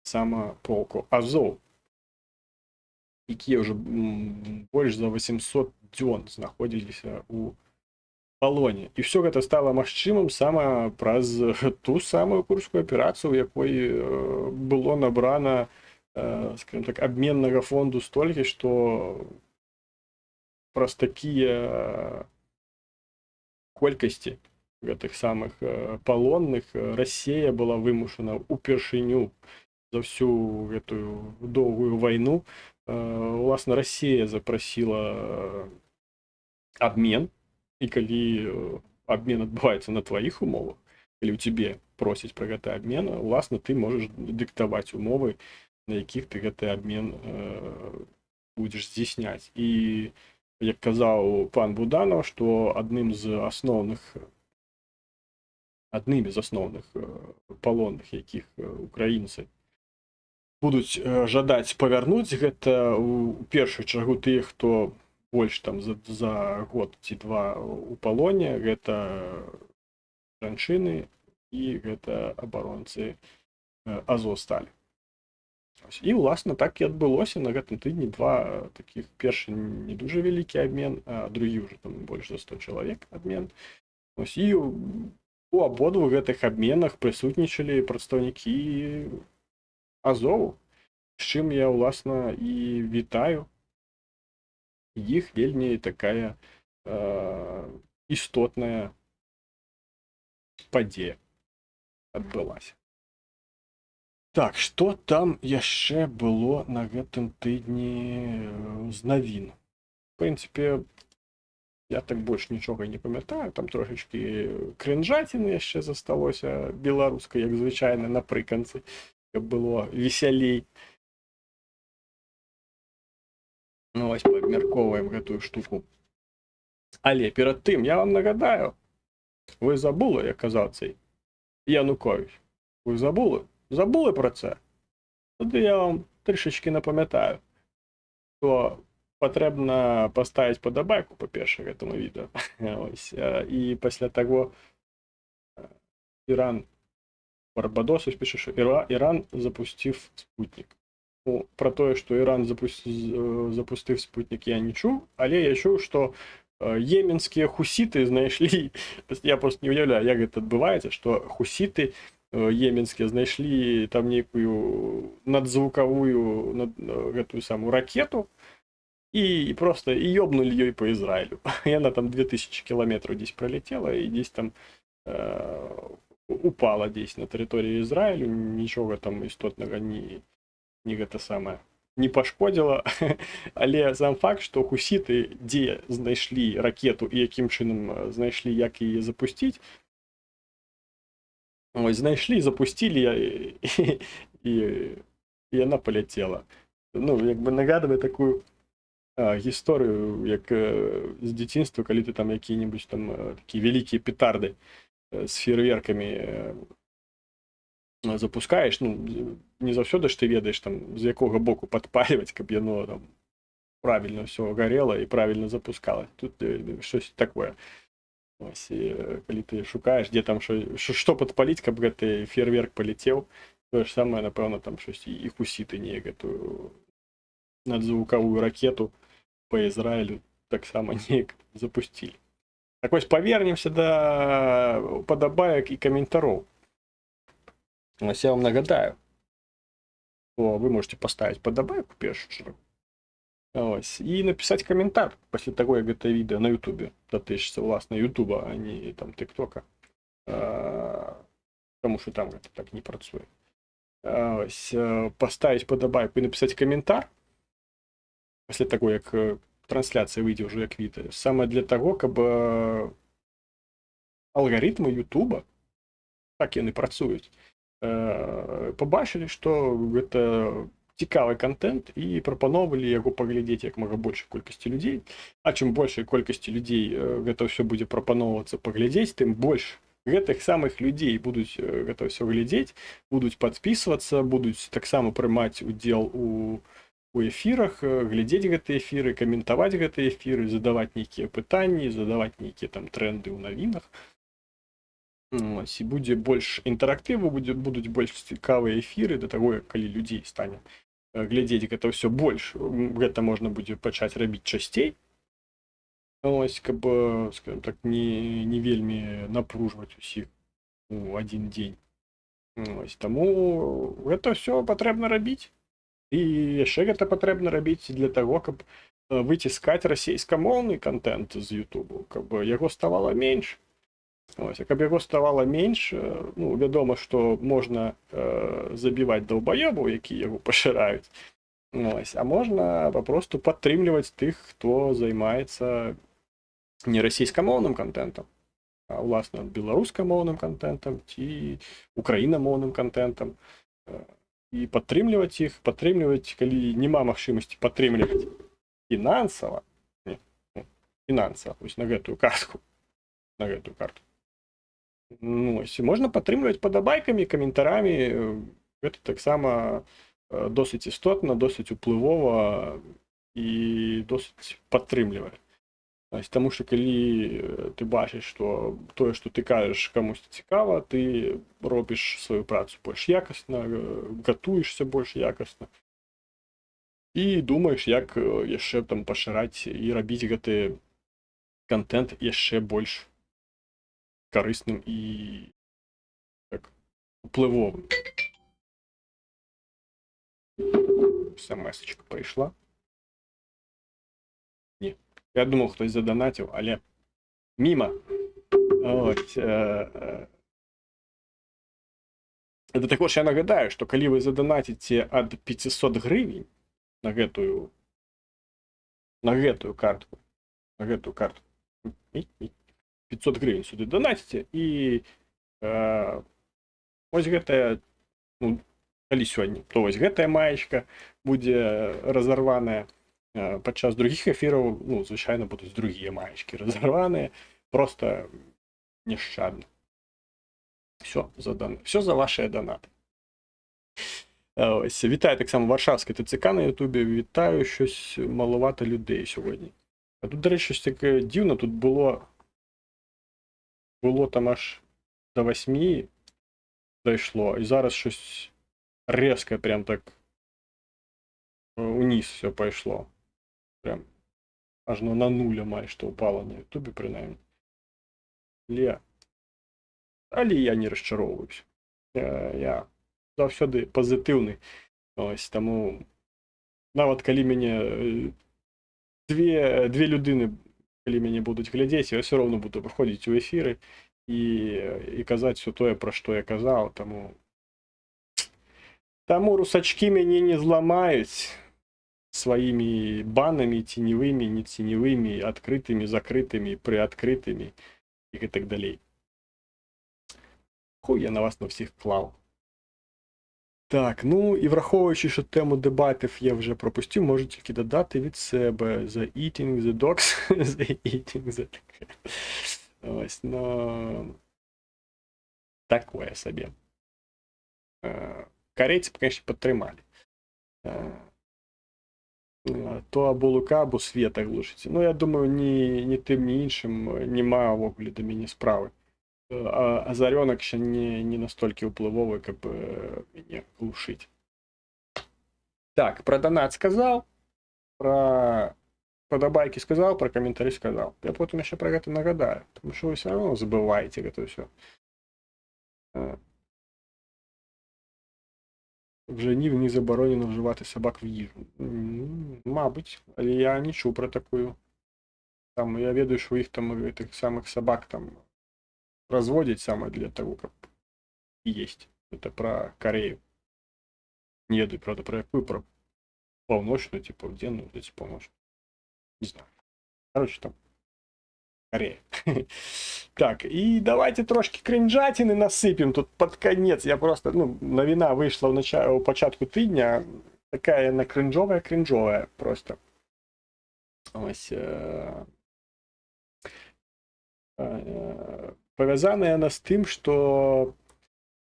сама полку Азоў, якія ўжо больш за 800 дзён знаходзіліся ў палоне. І ўсё гэта стала магчымым сама праз ту самую курскую аперацыю, у якой было набрана, скажем так, обменного фонду столькі, што праз такія колькасці гэтых самых палонных Расія была вымушана ўпершыню за всю гэтую доўгую вайну. Уласна, Расія запрасіла абмен, і калі абмен адбываецца на тваіх умовах, калі ў цябе просяць пра гэты абмен, уласна, ты можаш дыктаваць умовы, на якіх ты гэты абмен будзеш здзейсняць. І, як казаў пан Буданов, што аднымі з асноўных палонных, якіх украінцы будуць жадаць павярнуць, гэта у першую чаргу тыя, хто больш там за год ці 2 у палоне, гэта жанчыны і гэта абаронцы Азовсталі. І, уласна, так і адбылося на гэтым тыдні 2 такіх, першы не дуже вялікі абмен, а другі ўжо там больш за 100 чалавек абмен. І у абодвух гэтых абменах прысутнічалі прадстаўнікі Азову, з чым я ўласна і вітаю. Іх вельмі такая істотная падзея адбылася. Так, што там яшчэ было на гэтым тыдні з навін? В прынцыпе, я так больш нічога не памятаю, там трошачкі крынжаціны яшчэ засталося беларускай, як звычайна, напрыканцы, каб было весялей. Ну, вось паабмяркоўваем гэтую штуку. Але перад тым, я вам нагадаю, вы забули, як казав цей Янукович? Ви забули? Забули про це? Тоді я вам трішечки напам'ятаю, що потрібно поставити подобайку, по-перше, к этому відео. Ось. І після того Іран Барбадос пише, що Іран запустив спутник. Ну, про те, що Іран запустив спутник, я не чув, але я чув, що єменські хусіти знайшли, я просто не уявляю, як це відбувається, що хусіти єменські знайшли там некую надзвуковую эту саму ракету и просто ёбнули ее по Израилю. И она там 2000 километров здесь пролетела и здесь там упала здесь на территории Израилю, ничего там істотного не гэта самое не пашкодзіла, але сам факт, што хусіты дзе знайшлі ракету і якім чынам знайшлі, як яе запусціць, ось, знайшлі, запусцілі і яна паляцела. Ну, як бы нагадвае такую гісторыю, як з дзяцінства, калі ты там якія-небудзь там такія вялікія петарды з фейерверкамі запускаеш, ну, не заўсёды ж ты ведаеш, там, з якога боку падпальваць, каб яно там правільна ўсё гарела і правільна запускала. Тут щось такое. Ось, і калі ты шукаеш, дзе там што падпаліць, каб гэты фейерверк паляцеў, тое ж самае, напэўна, там щось і хусіты неяк гэтую надзвуковую ракету па Ізраілю таксама неяк запусцілі. Так вось, павернемся да падабаек і каментароў. Ось я вам нагадаю, что вы можете поставить подобайку, першую чергу, ось, и написать комментарий после того, как это видео на ютубе датычится, власне, ютуба, а не там тиктока, потому что там это так не працує. Ось, поставить подобайку и написать комментарий после того, как трансляция выйдет уже как відео, саме для того, каб алгоритмы ютуба, так яны працуюць, побачылі, што гэта цікавы контент і прапаноўвалі яго паглядзець як мага большай колькасці людзей. А чым большай колькасці людзей гэта ўсё будзе прапаноўвацца паглядзець, тым больш гэтых самых людзей будуць гэта ўсё глядзець, будуць падпісвацца, будуць таксама прымаць удзел у эфірах, глядзець гэтыя эфіры, каментаваць гэтыя эфіры, задаваць нейкія пытанні, задаваць нейкія там тренды ў навінах. Ось, і будзе больш інтэрактыву, будуць больш цікавыя эфіры да таго, калі людзей стане глядзець гэта ўсё больш. Гэта можна будзе пачаць рабіць часцей. Ось, каб, скажем так, не вельмі напружваць усіх у адзін дзень. Ось, таму гэта ўсё патрэбна рабіць. І яшчэ гэта патрэбна рабіць для таго, каб выціскаць расейскамоўны контент з ютубу, каб яго ставала менш. Ось, а каб яго ставала менш, ну, вядома, што можна забіваць даўбаёбаў, якія яго пашыраюць. Ось, а можна папросту падтрымліваць тых, хто займаецца не расійскамоўным контентам, а ўласна беларускамоўным контентам ці украінамоўным контентам. І падтрымліваць іх, падтрымліваць, калі няма магчымасці падтрымліваць фінансава, вось на гэтую картку, на гэтую карту. Ну, ось, можна падтрымліваць падабайкамі, каментарамі, гэта таксама досыць істотна, досыць уплывова і досыць падтрымлівае. Ось, таму што калі ты бачыш, што тое, што ты кажаш камусьці цікава, ты робіш сваю працу больш якасна, гатуешся больш якасна і думаеш, як яшчэ там пашыраць і рабіць гэты контент яшчэ больш карысным і так, уплывовым. смс-очка прийшла. Ні. Я думав, хтось задонатив, але мимо. Ось. Також я нагадаю, що коли ви задонатите від 500 гривень на гэтую картку, 500 гривень сюди донатите, і ось гэтая, ну, калі сёння, то ось гэтая маечка будзе разорваная. Падчас других эфіраў, ну, звычайна будуць другія маечкі разорваныя, просто нещадна. Все за ваші донати. Ось, вітаю так само Варшавське ТЦК на Ютубі. Вітаю, щось маловато людей сьогодні. А тут, до речі, щось таке дивно. Тут було там аж до 8 дійшло. І зараз щось різко прям так униз все пішло. Прям аж на нуля майже упало на Ютубі, принаймні. Але я не розчаровуюсь. Я завжди позитивний. Ось, тому навіть коли мене дві людини, коли мене будуть глядіти, я все одно буду виходити у ефіри і казати все те, про що я казав. Тому русачки мене не зламають своими банами теневыми, не теневыми, открытыми, закрытыми, приоткрытыми и так далее. Хуй я на вас на всіх клав. Так, ну і враховуючи, що тему дебатів я вже пропустив, можу тільки додати від себе The Eating the Dogs, The Eating the... Ось, ну... Такое собі. Корейці, конечно, підтримали. То або Лука, або Света глушиться. Ну, я думаю, ні тим, ні іншим немає в огляді до мені справи. Озаренок ще не настільки впливовий, як мене глушить. Так, про донат сказав, про подобайки сказав, про коментарі сказав. Я потім ще про це нагадаю, тому що ви все одно забуваєте це все. В Женіві не заборонено вживати собак в їжу. Мабуть, але я не чув про таку. Там, я ведаю, що їх там, тих самих собак там разводять саме для того, как и есть. Это про Корею. Не ведаю, правда, про какую, про полночную, типа, денную, эти полночную. Не знаю. Короче, там Корея. Так, и давайте трошки кринжатины насыпем тут под конец. Я просто, ну, новина вийшла у початку тижня. Такая она кринжовая просто. Ось. Повязана она с тем, что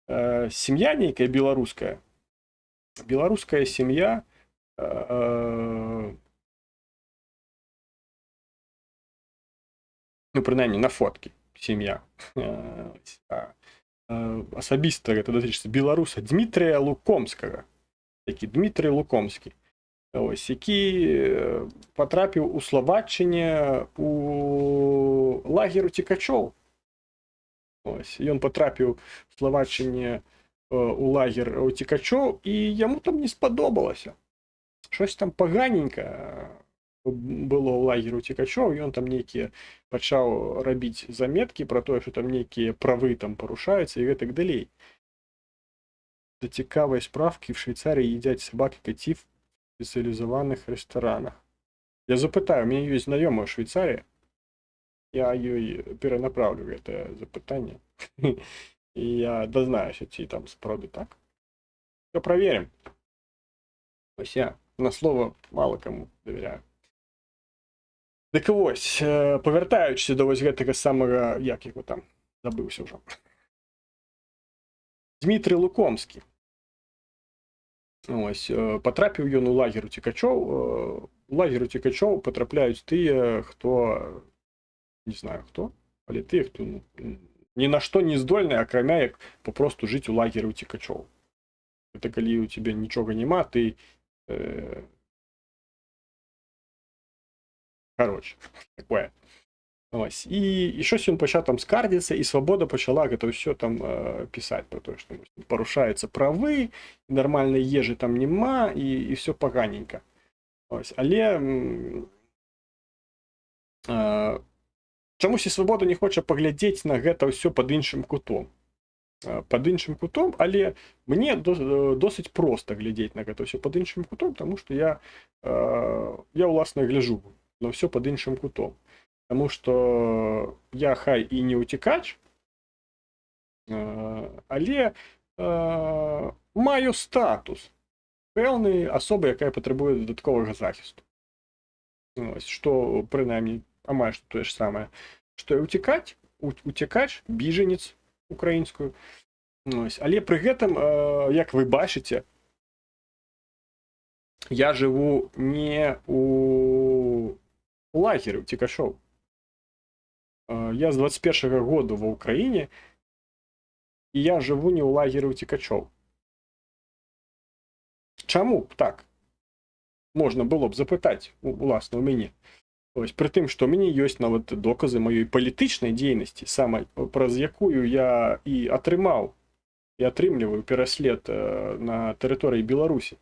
семья некая белорусская семья, ну, принаймні, на фотки сім'я. Особисто это датычыцца беларуса Дмитрия Лукомского. Такі Дмитрий Лукомский. Ось, який потрапив у Словаччині у лагер утікачоў. Ось, і він потрапив в Словаччині у лагер утікачоў, і йому там не сподобалося. Щось там поганенько было ў лагеры утікачоў, і ён там нейкія пачаў рабіць заметкі про тое, што там нейкія правы там парушаюцца і гэтак далей. Да цікавай справкі, в Швейцарии едят собак и котів в специализованных ресторанах. Я запытаю, у меня есть знакомая в Швейцарии, я їй перенаправлю це запитання. І я дознаюся, чи там справді так. Все проверим. Ось я на слово мало кому довіряю. Так ось, повертаючись до ось гэтага самого, як його там, забився вже. Дмитрий Лукомский. Ось, потрапив ён у лагер утікачоў. У лагер утікачоў потрапляюць тыя, хто, не знаю хто, але тыя, хто ні на што не здольны, акрамя як попросту жыць у лагеры утікачоў. Это калі у тебя нічога няма, ты... Короче, такое. Ось. І щось він почав там скардитися, і Свобода почала це все там писати про те, що порушаються прави, нормальної їжі там нема, і все поганенько. Ось. Але чомусь і Свобода не хоче поглядіти на гэта все під іншим кутом. Але мені досить просто глядіти на гэта все під іншим кутом, тому що я власне гляжу на все під іншим кутом. Тому що я хай і не утікач, але маю статус певної особи, яка потребує додаткового захисту. Ось, що, принаймні, майже те ж саме, що і утікач, біженець українською. Ось, але при гэтым, як ви бачите, я живу не у лагері утікачів. Я з 21-го года в Україні, і я живу не у лагері утікачів. Чому б так? Можна було б запитати, власне, у мене. Ось, при тим, що у мене є навіть докази моєї політичної діяльності, саме про яку я і отримав, і отримлюю переслід на території Білорусі.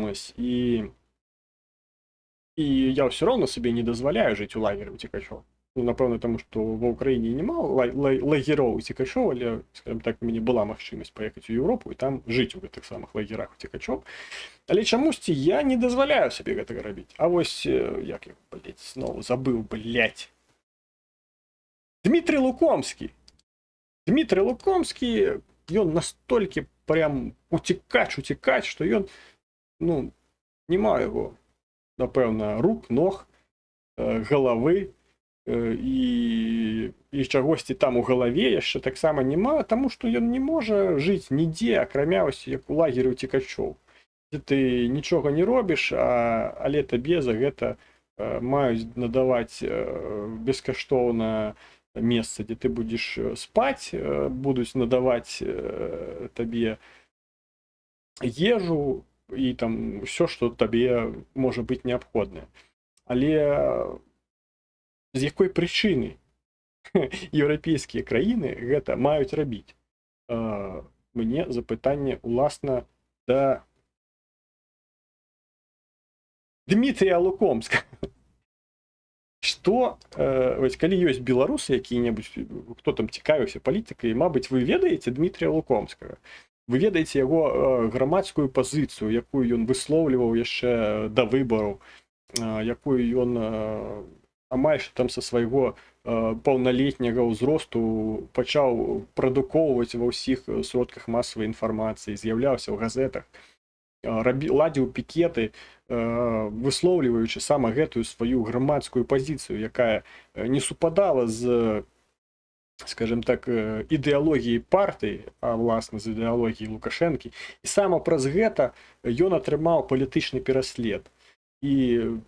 Ось, і я все одно собі не дозволяю жити у лагері утікачів. Ну, напевно, тому що в Україні немає лагерів утікачів, але, скажімо так, у мене була можливість поїхати у Європу і там жити у тих самих лагерах утікачів. Але чомусь я не дозволяю собі цього робити. А ось, як я, знову забив, Дмитрий Лукомський. Дмитрий Лукомський, він настільки прям утікач, що він, нема його, напевно, рук, ног, голови, і чогось там у голові яшчэ таксама няма, тому що ён не може жити ніде, акрамя ось як у лагері утікачоў. Дзе ты нічога не робіш, але табе за гэта маюць надаваць бескаштоўна месца, дзе ты будзеш спаць, будуць надаваць табе ежу і там ўсё, што табе можа быць неабходнае. Але з якой прычыны еўрапейскія краіны гэта маюць рабіць? Мне запытанне уласна да Дмітрія Лукомска. Што, вось, калі ёсць беларусы якія-небудзь, хто там цікавіўся палітыкай, мабыць, вы ведаеце Дмітрія Лукомскага. Вы ведаеце яго грамадскую пазіцыю, якую ён выслоўліваў яшчэ да выбараў, якую ён амаль што там са свайго паўналетняга ўзросту пачаў прадукоўваць ва ўсіх сродках масавай інфармацыі, з'яўляўся ў газетах, ладзіў пікеты, выслоўліваючы сама гэтую сваю грамадскую пазіцыю, якая не супадала з, скажем так, ідэалогіяй партыі, а власна з ідэалогіяй Лукашэнкі. І сама праз гэта ён атрымаў палітычны пераслед. І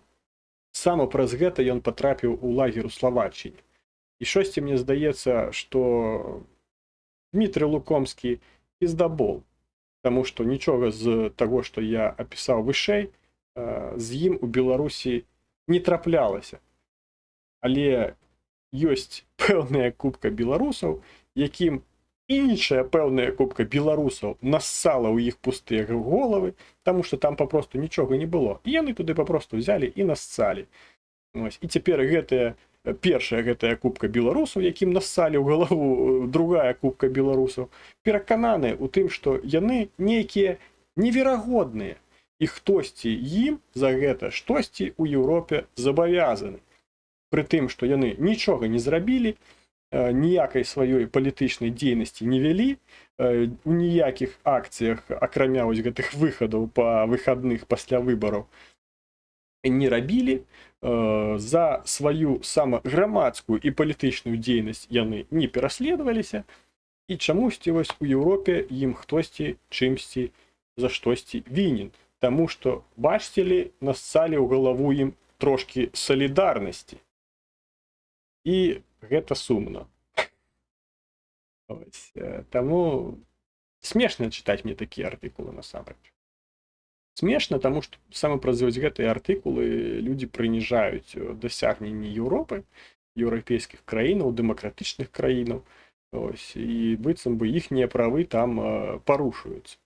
сама праз гэта ён патрапіў у лагер у Славаччыне. І шосьці мне здаецца, што Дмітрий Лукомскі піздабол, таму што нічога з таго, што я апісаў вышэй, з ім у Беларусі не траплялася. Але ёсць пэўная купка беларусаў, якім іншая пэўная купка беларусаў нассала ў іх пустыя головы, таму што там папросту нічога не было. І яны туды папросту взялі і нассалі. І цяпер першая гэтая купка беларусаў, якім нассалі ў галаву другая купка беларусаў, перакананы ў тым, што яны нейкія неверагодныя. І хтосьці ім за гэта штосьці ў Еўропе забавязаны. Пры тым, што яны нічога не зрабілі, ніякай сваёй палітычнай дзейнасці не вялі, у ніякіх акцыях, акрамя вось гэтых выхадаў па выхадных пасля выбараў, не рабілі, за сваю самаграмадскую і палітычную дзейнасць яны не пераследаваліся, і чамусьці вось у Еўропе ім хтосьці чымсьці за штосьці вінен. Таму што, бачце ли, нассалі ў галаву ім трошкі салідарнасці. І гэта сумна. Таму смешна чытаць мне такія артыкулы насамрэч. Смешна, таму што саме праз вось гэтыя артыкулы людзі прыніжаюць дасягненні Еўропы, еўрапейскіх краінаў, дэмакратычных краінаў, ось, і быццам бы іхнія правы там парушаюцца.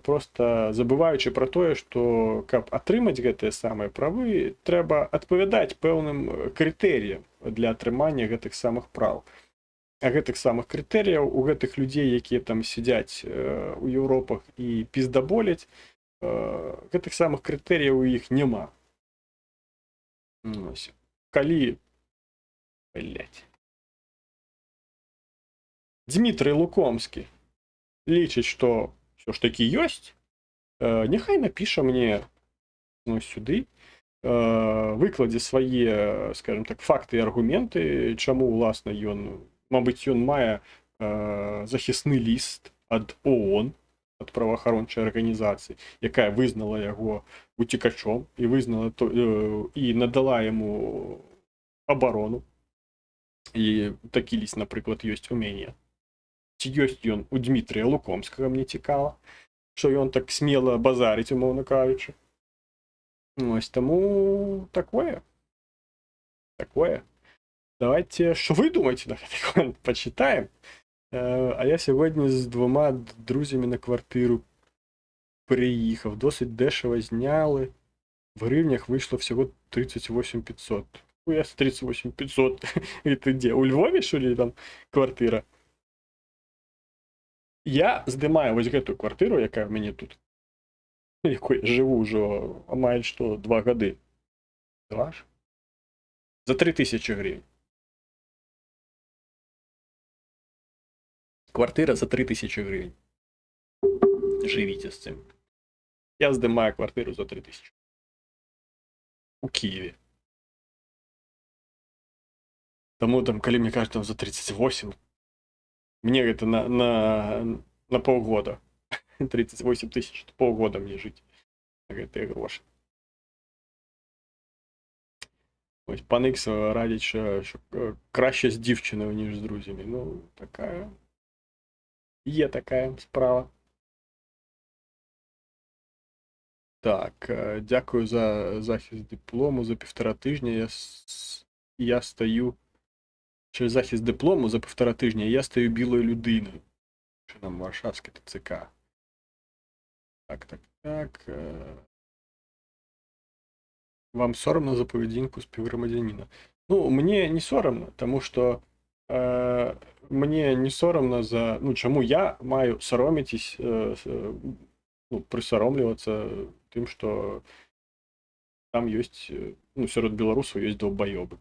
Просто забываючы пра тое, што каб атрымаць гэтыя самыя правы, трэба адпавядаць пэўным крытэрыям для атрымання гэтых самых праў. А гэтых самых крытэрыяў у гэтых людзей, якія там сядзяць у Еўропах і піздаболяць, гэтых самых крытэрыяў у іх няма. Ось. Калі Дмітрый Лукомскі лічыць, што ўсё ж такі ёсць, няхай напіша мне сюды, выкладзе свае, скажем так, факты і аргументы, чаму уласна ён, мабыць, ён мае захісны ліст ад ООН, ад праваахарончай арганізацыі, якая вызнала яго уцекачом і вызнала і надала яму абарону. І такі ліст, напрыклад, ёсць у мяне. Ці ёсць ён у Дмітрыя Лукомскага, мне цікава, што ён так смела базарыць, умоўна кажучы. Ось, таму такое. Давайте, що ви думаєте на гэты конт, почитаем. А я сьогодні з 2 друзями на квартиру приїхав. Досить дешево зняли. В гривнях вийшло всього 38 500. Я 38 500. Это где? У Львові, що ли, там квартира? Я здимаю ось гэту квартиру, яка в мені тут. Якою я живу вже, майже що, 2 годи. 2 ж? За 3000 гривень. Квартира за 3000 гривень. Живите з цим. Я здимаю квартиру за 3000. У Києві. Тому там, коли мені кажуть, там за 38, мені это на полгода. 38 тысяч, полгода мне жить. На гэтыя гроші. Ось пан Ікс радить, що краще з дівчиною, ніж з друзями. Ну, така... Є така справа. Так, дякую за захист диплому. За 1,5 тижня я стаю... Через захист диплому за 1,5 тижня я стаю білою людиною. Що нам Варшавське ТЦК. Так. Вам соромно за поведінку співгромадянина? Ну, мені не соромно, тому що мені не соромно за... Ну, чому я маю соромитись, присоромлюватися тим, що там есть, ну, серед білорусів є довбойоби.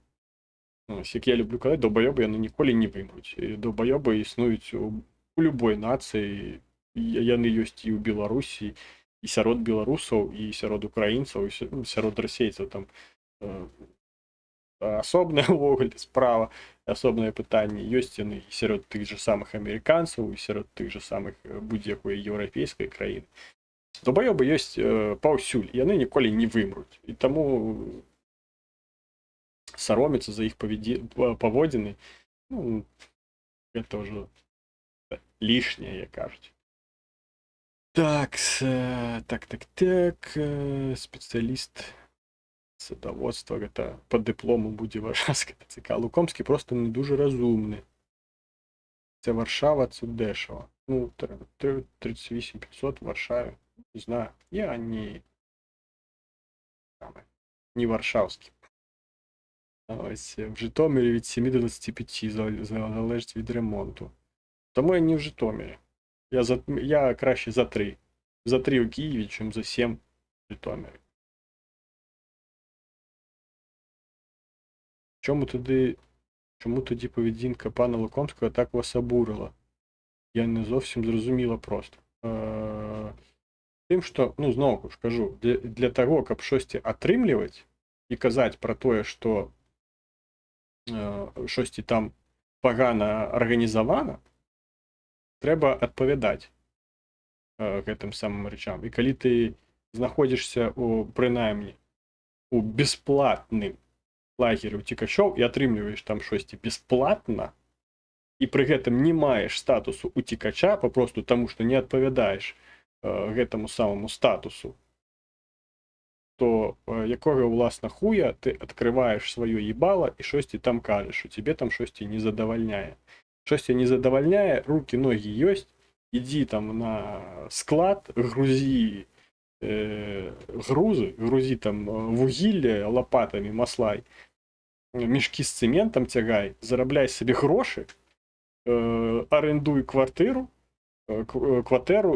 Ось, як я люблю казати, довбойоби вони ніколи не вимруть. Довбойоби існують у любой нації, яны ёсць і ў Беларусі, і сярод беларусаў, і сярод украінцаў, і сярод расейцаў. Там асобная ўвогуле справа, асобнае пытанне. Ёсць яны і сярод тых же самых амерыканцаў, і сярод тых же самых будь-якой еўрапейскай краіны. Долбаёбы ёсць паўсюль, яны ніколі не вымруць. І таму сароміцца за іх паводзіны, ну, гэта ўжо лішняе, як кажуць. Так, спецыяліст садаводства, гэта па дыплому будзе Варшавская ТЦК. Лукомскі просто не дуже разумны. Це Варшава, це дешево. Ну, 38 500 в Варшаві. Не знаю, я не варшавський. Ось, в Житомирі від 7 до 25 залежить від ремонту. Тому я не в Житомирі. Я краще за 3. За 3 у Києві, чим за 7 в Житомирі. Чому тоді поведінка пана Лукомського так вас обурила? Я не зовсім зрозуміла просто. Тим, що, ну, знову ж кажу, для того, каб щось атрымліваць і казаць пра тое, што щось там пагана арганізавана, трэба адпавядаць гэтым самым рэчам. І калі ты знаходзішся прынаймні у бесплатным лагеры уцекачоў і атрымліваеш там щось бесплатна, і пры гэтым не маеш статусу уцекача, папросту таму, што не адпавядаеш гэтаму самому статусу, то якого, власне, хуя ти відкриваєш своє їбало і щось ти там кажеш, що тебе там щось не задовольняє. Щось не задовольняє, руки, ноги есть, іди там на склад, грузи грузи там вугілля лопатами, маслай, мішки з цементом тягай, заробляй собі гроші, орендуй квартиру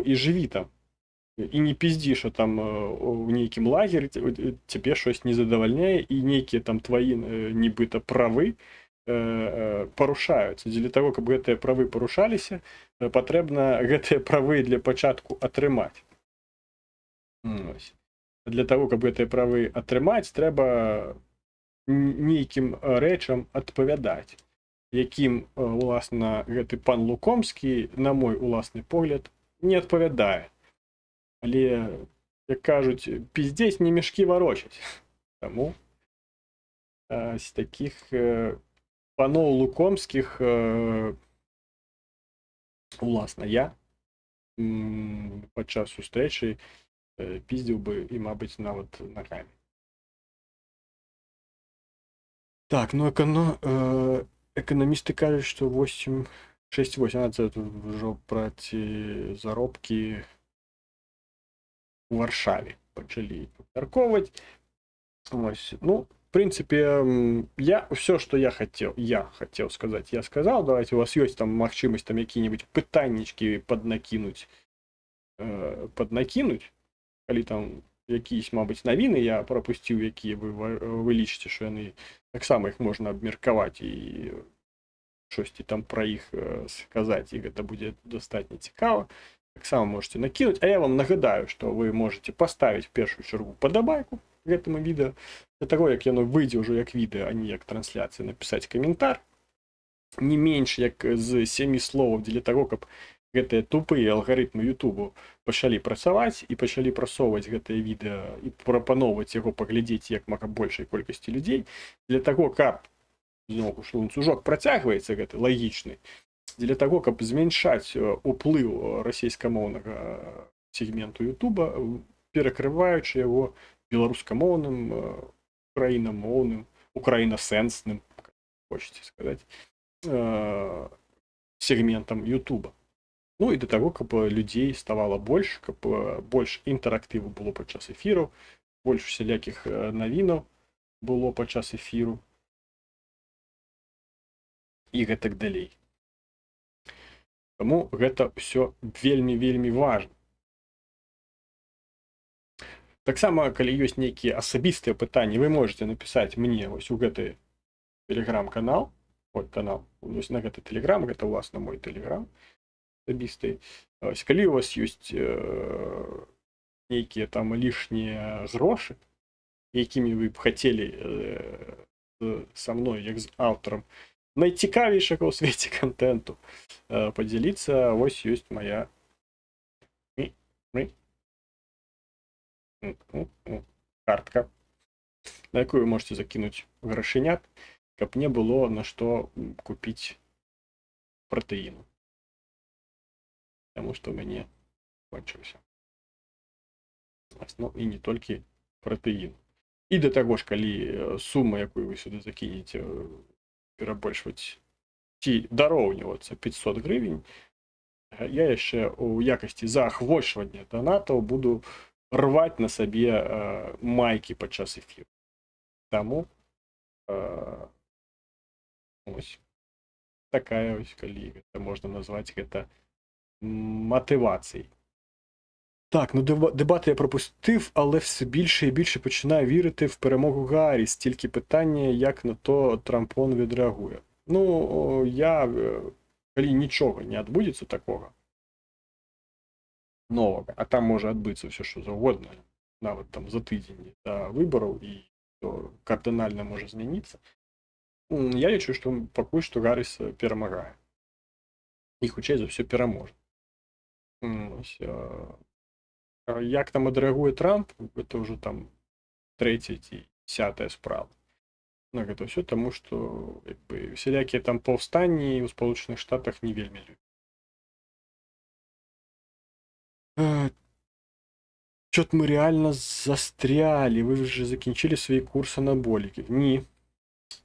і живі там. І не пізді, що там у нейкім лагері тебе щось не задовольняє, і нейкія там твої нібито прави парушаюцца. Для того, каб гэтыя правы парушаліся, патрэбна гэтыя правы для пачатку атрымаць. Для того, каб гэтыя правы атрымаць, трэба нейкім рэчам адпавядаць, якім, уласна, гэты пан Лукомскі, на мой уласны погляд, не адпавядае. Але, як кажуць, пиздзець не мешкі варочаць. Таму з такіх паноў Лукомскіх, уласна, я падчас сустрэчы пиздзіў бы і, мабыць, нават нагамі. Так, ну эканамісты кажуць, што 6-8, це ўжо праці заробкі у Варшаве пачалі абмяркоўваць. Ну, в принципе, я все, что я хотел сказать, я сказал. Давайте, у вас есть там магчымасць там какие-нибудь пытаннички поднакинуть, калі там якісь, мабыць, навіны я пропусціў, якія вы лічыце, што яны таксама іх можна абмеркаваць і штосьці там пра іх сказаць, і гэта будзе дастатньо цікава. Таксама можете накинуть, а я вам нагадаю, что вы можете поставить в першую чергу подобайку к этому видео, для того, як яно выйдзе уже як відео, а не як трансляція, написать комментар, не менш як з 7 словаў, для того, каб гэтыя тупыя алгарытмы Ютубу пачалі працаваць і пачалі прасоўваць гэтае відэо і прапаноўваць яго паглядзець як мага большай колькасці людзей, для того, каб зноў ланцужок працягваецца гэты лагічны, для того, каб зменшаць уплыў расійскамоўнага сегменту Ютуба, перакрываючы яго беларускамоўным, украінасэнсным, хочаце сказаць, сегментам Ютуба. Ну і для того, каб людзей ставала больш, каб больш інтэрактыву было падчас эфіраў, больш усялякіх навінаў было падчас эфіру і гэтак далей. Таму гэта ўсё вельмі важна. Таксама, калі ёсць нейкія асабістыя пытанні, вы можете напісаць мне вось у гэты тэлеграм-канал, канал, вось на гэты тэлеграм, гэта ўласна мой тэлеграм асабісты. Калі у вас ёсць нейкія там лішнія грошы, якімі вы б хацелі са мной, як з аўтарам найцікавейшага ў свеце контенту подзяліцца, вось ёсць моя картка, на якую вы можете закинуть грашынят, каб не было на што купіць пратэіну. Таму што ў мяне кончыўся. Ну, і не толькі пратэін. І да таго ж, калі сума, якую вы сюды закінеце, перабольшваць ці дароўнівацца 500 гривень, я яшчэ у якасці заахвочвання донатаў буду рваць на сабе майкі падчас эфіру. Таму ось такая ось, калі гэта можна назваць гэта мотивацій. Так, ну дебати я пропустив, але все більше і більше починаю вірити в перемогу Гарріс. Тільки питання, як на то Трампон відреагує. Ну, я, коли нічого не відбудеться такого нового, а там може відбутися все, що завгодно, навіть там за тиждень до виборів, і то кардинально може змінитися, я лічу, що поки що Гарріс перемагає. І хоча за все переможе. Ось, як там відреагує Трамп, це вже там третя ці 10-та справа. Ну, гэта все тому, що якби, всілякі там повстанні у Сполучених Штатах не вельми люблять. Чот ми реально застряли. Ви вже закінчили свій курс анаболіків. Ні.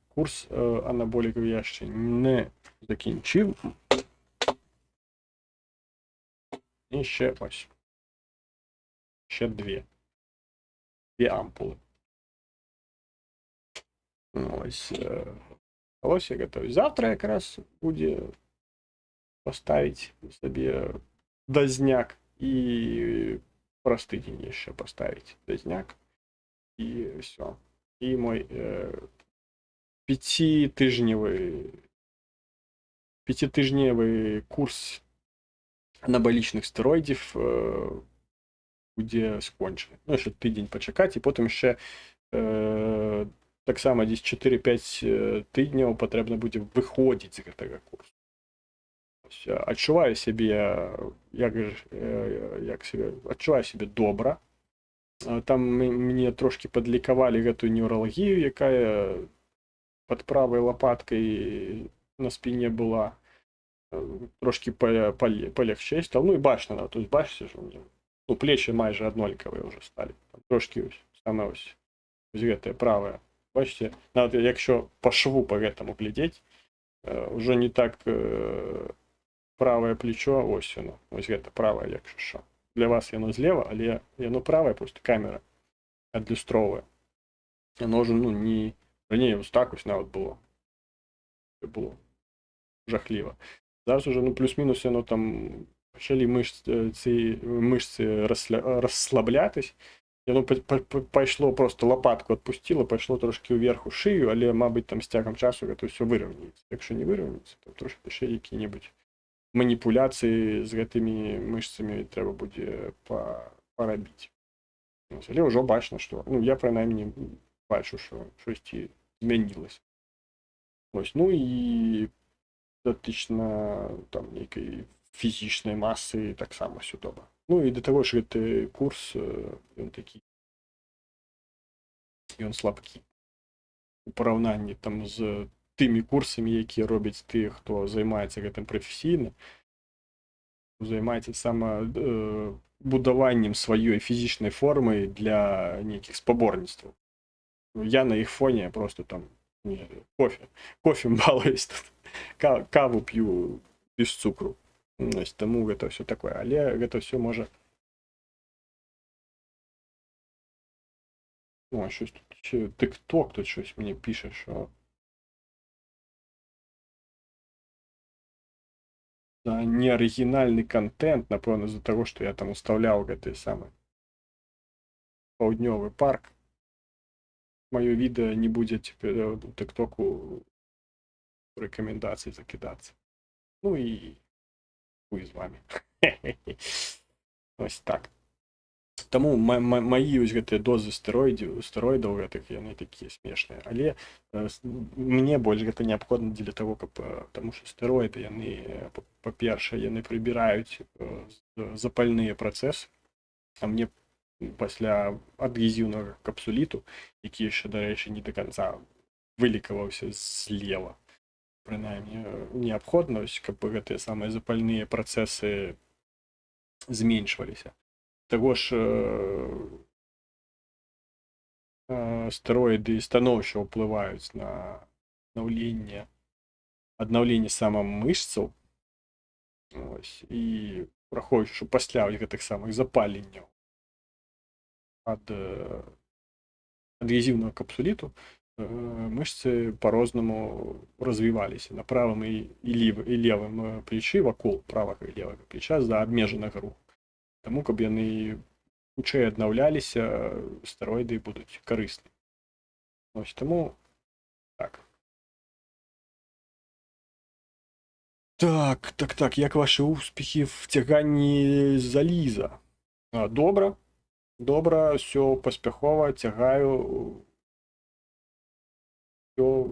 Курс анаболіків я ще не закінчив. І ще ось. Ще дві ампули. Ось. Ось я готовий. Завтра якраз буде поставити собі дозняк і простыдень еще поставить дозняк. И все. И мой п'ятитижневий курс анаболічних стероїдів буде скончений. Ну, ще тиждень почекати, і потім ще так само десь 4-5 тижнів потрібно буде виходити з цього курсу. Відчуваю себе, відчуваю себе добре. Там мені трошки подлікували цю неврологію, яка під правою лопаткою на спині була. Трошки полегче стало. Ну і бачно, тобто бачите, що ну, плечі майже однолькові вже стали. Там трошки ось, саме ось це праве. Бачите, навіть якщо по шву по этому глядіти, вже не так праве плечо, ось воно, ось це праве, якщо що. Для вас воно зліва, але воно праве, просто камера адлюстровує. Воно вже, ну, не ось так ось навіть було. Це було жахливо. Зараз уже, ну, плюс-мінус, воно там почали мишці розслаблятись. І воно пішло, просто лопатку відпустило, пішло трошки вверх шию, але, мабуть, там з тягом часу це все вирівнюється. Якщо не вирівнюється, то трошки ще які-небудь маніпуляції з цими мишцями треба буде поробити. Але вже бачно, що, ну, я принаймні бачу, що щось змінилось. Ось, ну і дотично там якої фізичної маси так само все добре. Ну і до того ж, цей курс, він такий, він слабкий. У порівнянні там з тими курсами, які роблять ті, хто займається цим професійно, займається саме будуванням своєї фізичної форми для ніяких споборництв. Я на їх фоні просто там кофе балуюсь тут, каву п'ю без цукру. Ось, тому це все таке. Але це все може... О, щось тут ще TikTok тут щось мені пише, що... Да, неоригінальний контент, напевно, з-за того, що я там уставляв цей самий Півдневий парк. Моє відео не буде тепер у TikTok рекомендацій закидатися. Ну і хуй з вами. Ось так. Тому мої ось ці дози стероїдів, вони такі смішні. Але мені більше це необхідно для того, тому що стероїди, вони, по-перше, вони прибирають запальні процеси, а мені після адгезивного капсуліту, який ще, до речі, не до кінця вилікувався зліва, принаймні, необхідно, щоб ці самі запальні процеси зменшувалися. Того ж стероїди становчо впливають на відновлення саме мишців. Ось, і враховуючи, що після тих самих запалень від адгезивного капсуліту мышцы по-разному развивались на правом и левом плече, вокруг правого и левого плеча за обмеженого руху. Тому, каб яны хутчэй аднаўляліся, стэроіды будуць карысны. Ось тому так. Так, як ваші успіхи в тяганні заліза? Добре, все паспяхова, тягаю, все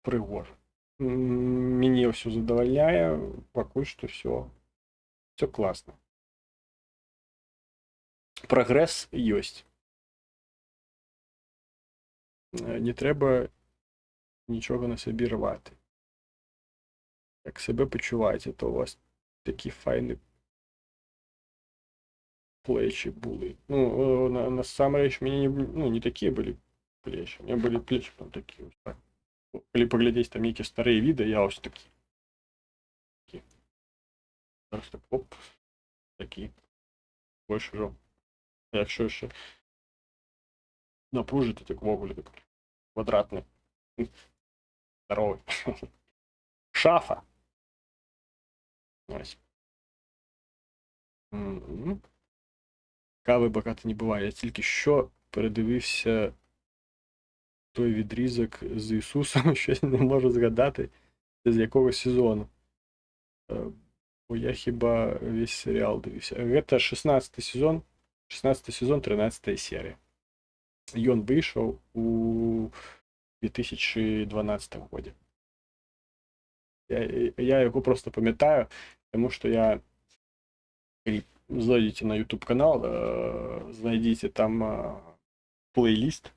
прыгожа. Мяне все задавальняе, пакуль што все класна. Прагрэс ёсць. Не трэба нічога на сабе рвати. Як себе почуваєте, то у вас такі файні плечи були. Ну, насамрэч, мяне не такія былі плечи. У меня были плечи там такие вот так. Калі паглядзець там нейкія старыя відэа, я ось такі. Зараз так, оп, такі. Больше жо. А якщо ще напружити, так вогулі так квадратний. Здоровий. Шафа. Ось. Кави багато не буває. Я тільки що передивився той відрізок з Ісусом, щось не можу згадати, з якого сезону. Бо я хіба весь серіал дивився. Це 16 сезон, 13 серія. Ён вийшов у 2012 году. Я його просто пам'ятаю, тому що я зайдите на YouTube канал, знайдите там плейлист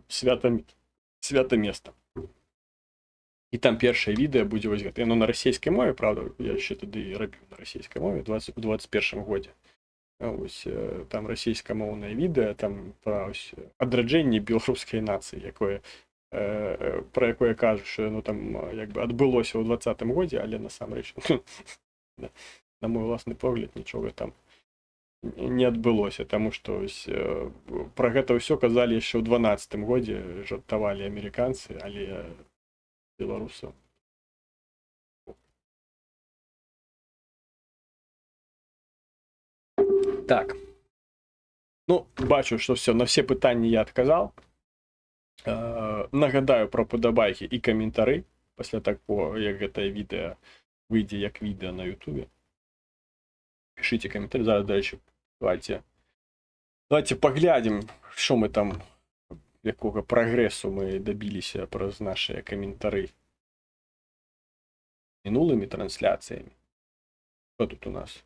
«Свято место». І там перше відео буде ось гэта. Воно на російській мові, правда, я ще тоді робив на російській мові, у 21 году. Ось там російськомовне відео, там про ось адраджэнне білоруської нації, про яке кажуть, що ну, там якби відбулося у 20-му году, але насамрэч, на мой власний погляд, нічого там не відбулося, тому що ось про гэта ўсё казалі ще у 12-му году, жартавалі американці, але белорусов. Так. Ну, бачу, що все, на всі питання я відказав. Нагадаю про подобайки і коментарі після такого, як це відео вийде як відео на Ютубі. Пишіть коментарі. Зараз, до речі, давайте поглянемо, що ми там, якого прогресу ми добилися про наші коментарі минулими трансляціями. Що тут у нас?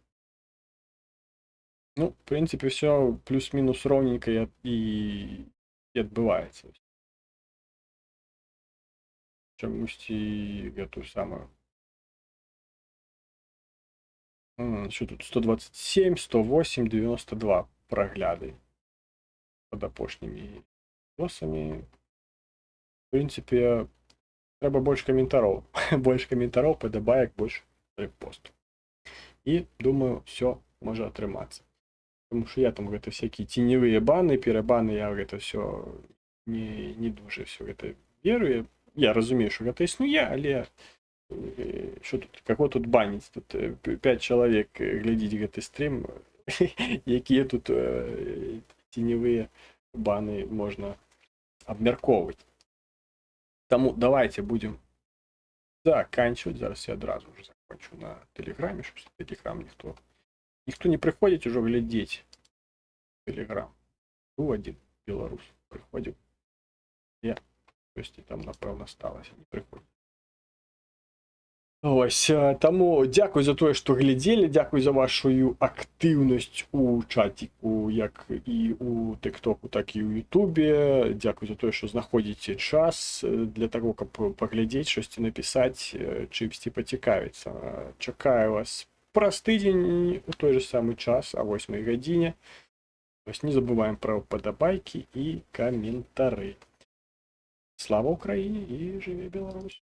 Ну, в принципе, все плюс-минус ровненько и відбувається. Чомусь і эту самую. Що тут? 127, 108, 92 прогляди под опошніми відосами. В принципе, треба більше коментарів. Більше коментарів, подобаєк, більше репостів. І, думаю, все може отриматися. Тому що я там гэта всякие теневые баны, перебаны, я гэта все не дуже все это верую. Я разумею, що гэта існує, але що тут, кого тут банить? Тут 5 чоловік глядіть гэты стрім, які тут теневые баны можна обмярковувати. Тому давайте будем заканчивать. Зараз я одразу вже закончу на Телеграмі, щоб Телеграм ніхто не приходить уже глядеть Телеграм. Був один білорус, приходив. Я, ось там, напевно, сталося, не приходить. Ось, тому дякую за те, що глядели, дякую за вашу активність у чатіку, як і у ТикТоку, так і у Ютубі. Дякую за те, що знаходите час для того, щоб поглядіти, щось написати, чимось поцікавитися. Чекаю вас праз тыдзень у той же самый час, о 8 године. Не забываем про подобайки и комментарии. Слава Украине и живи Беларусь!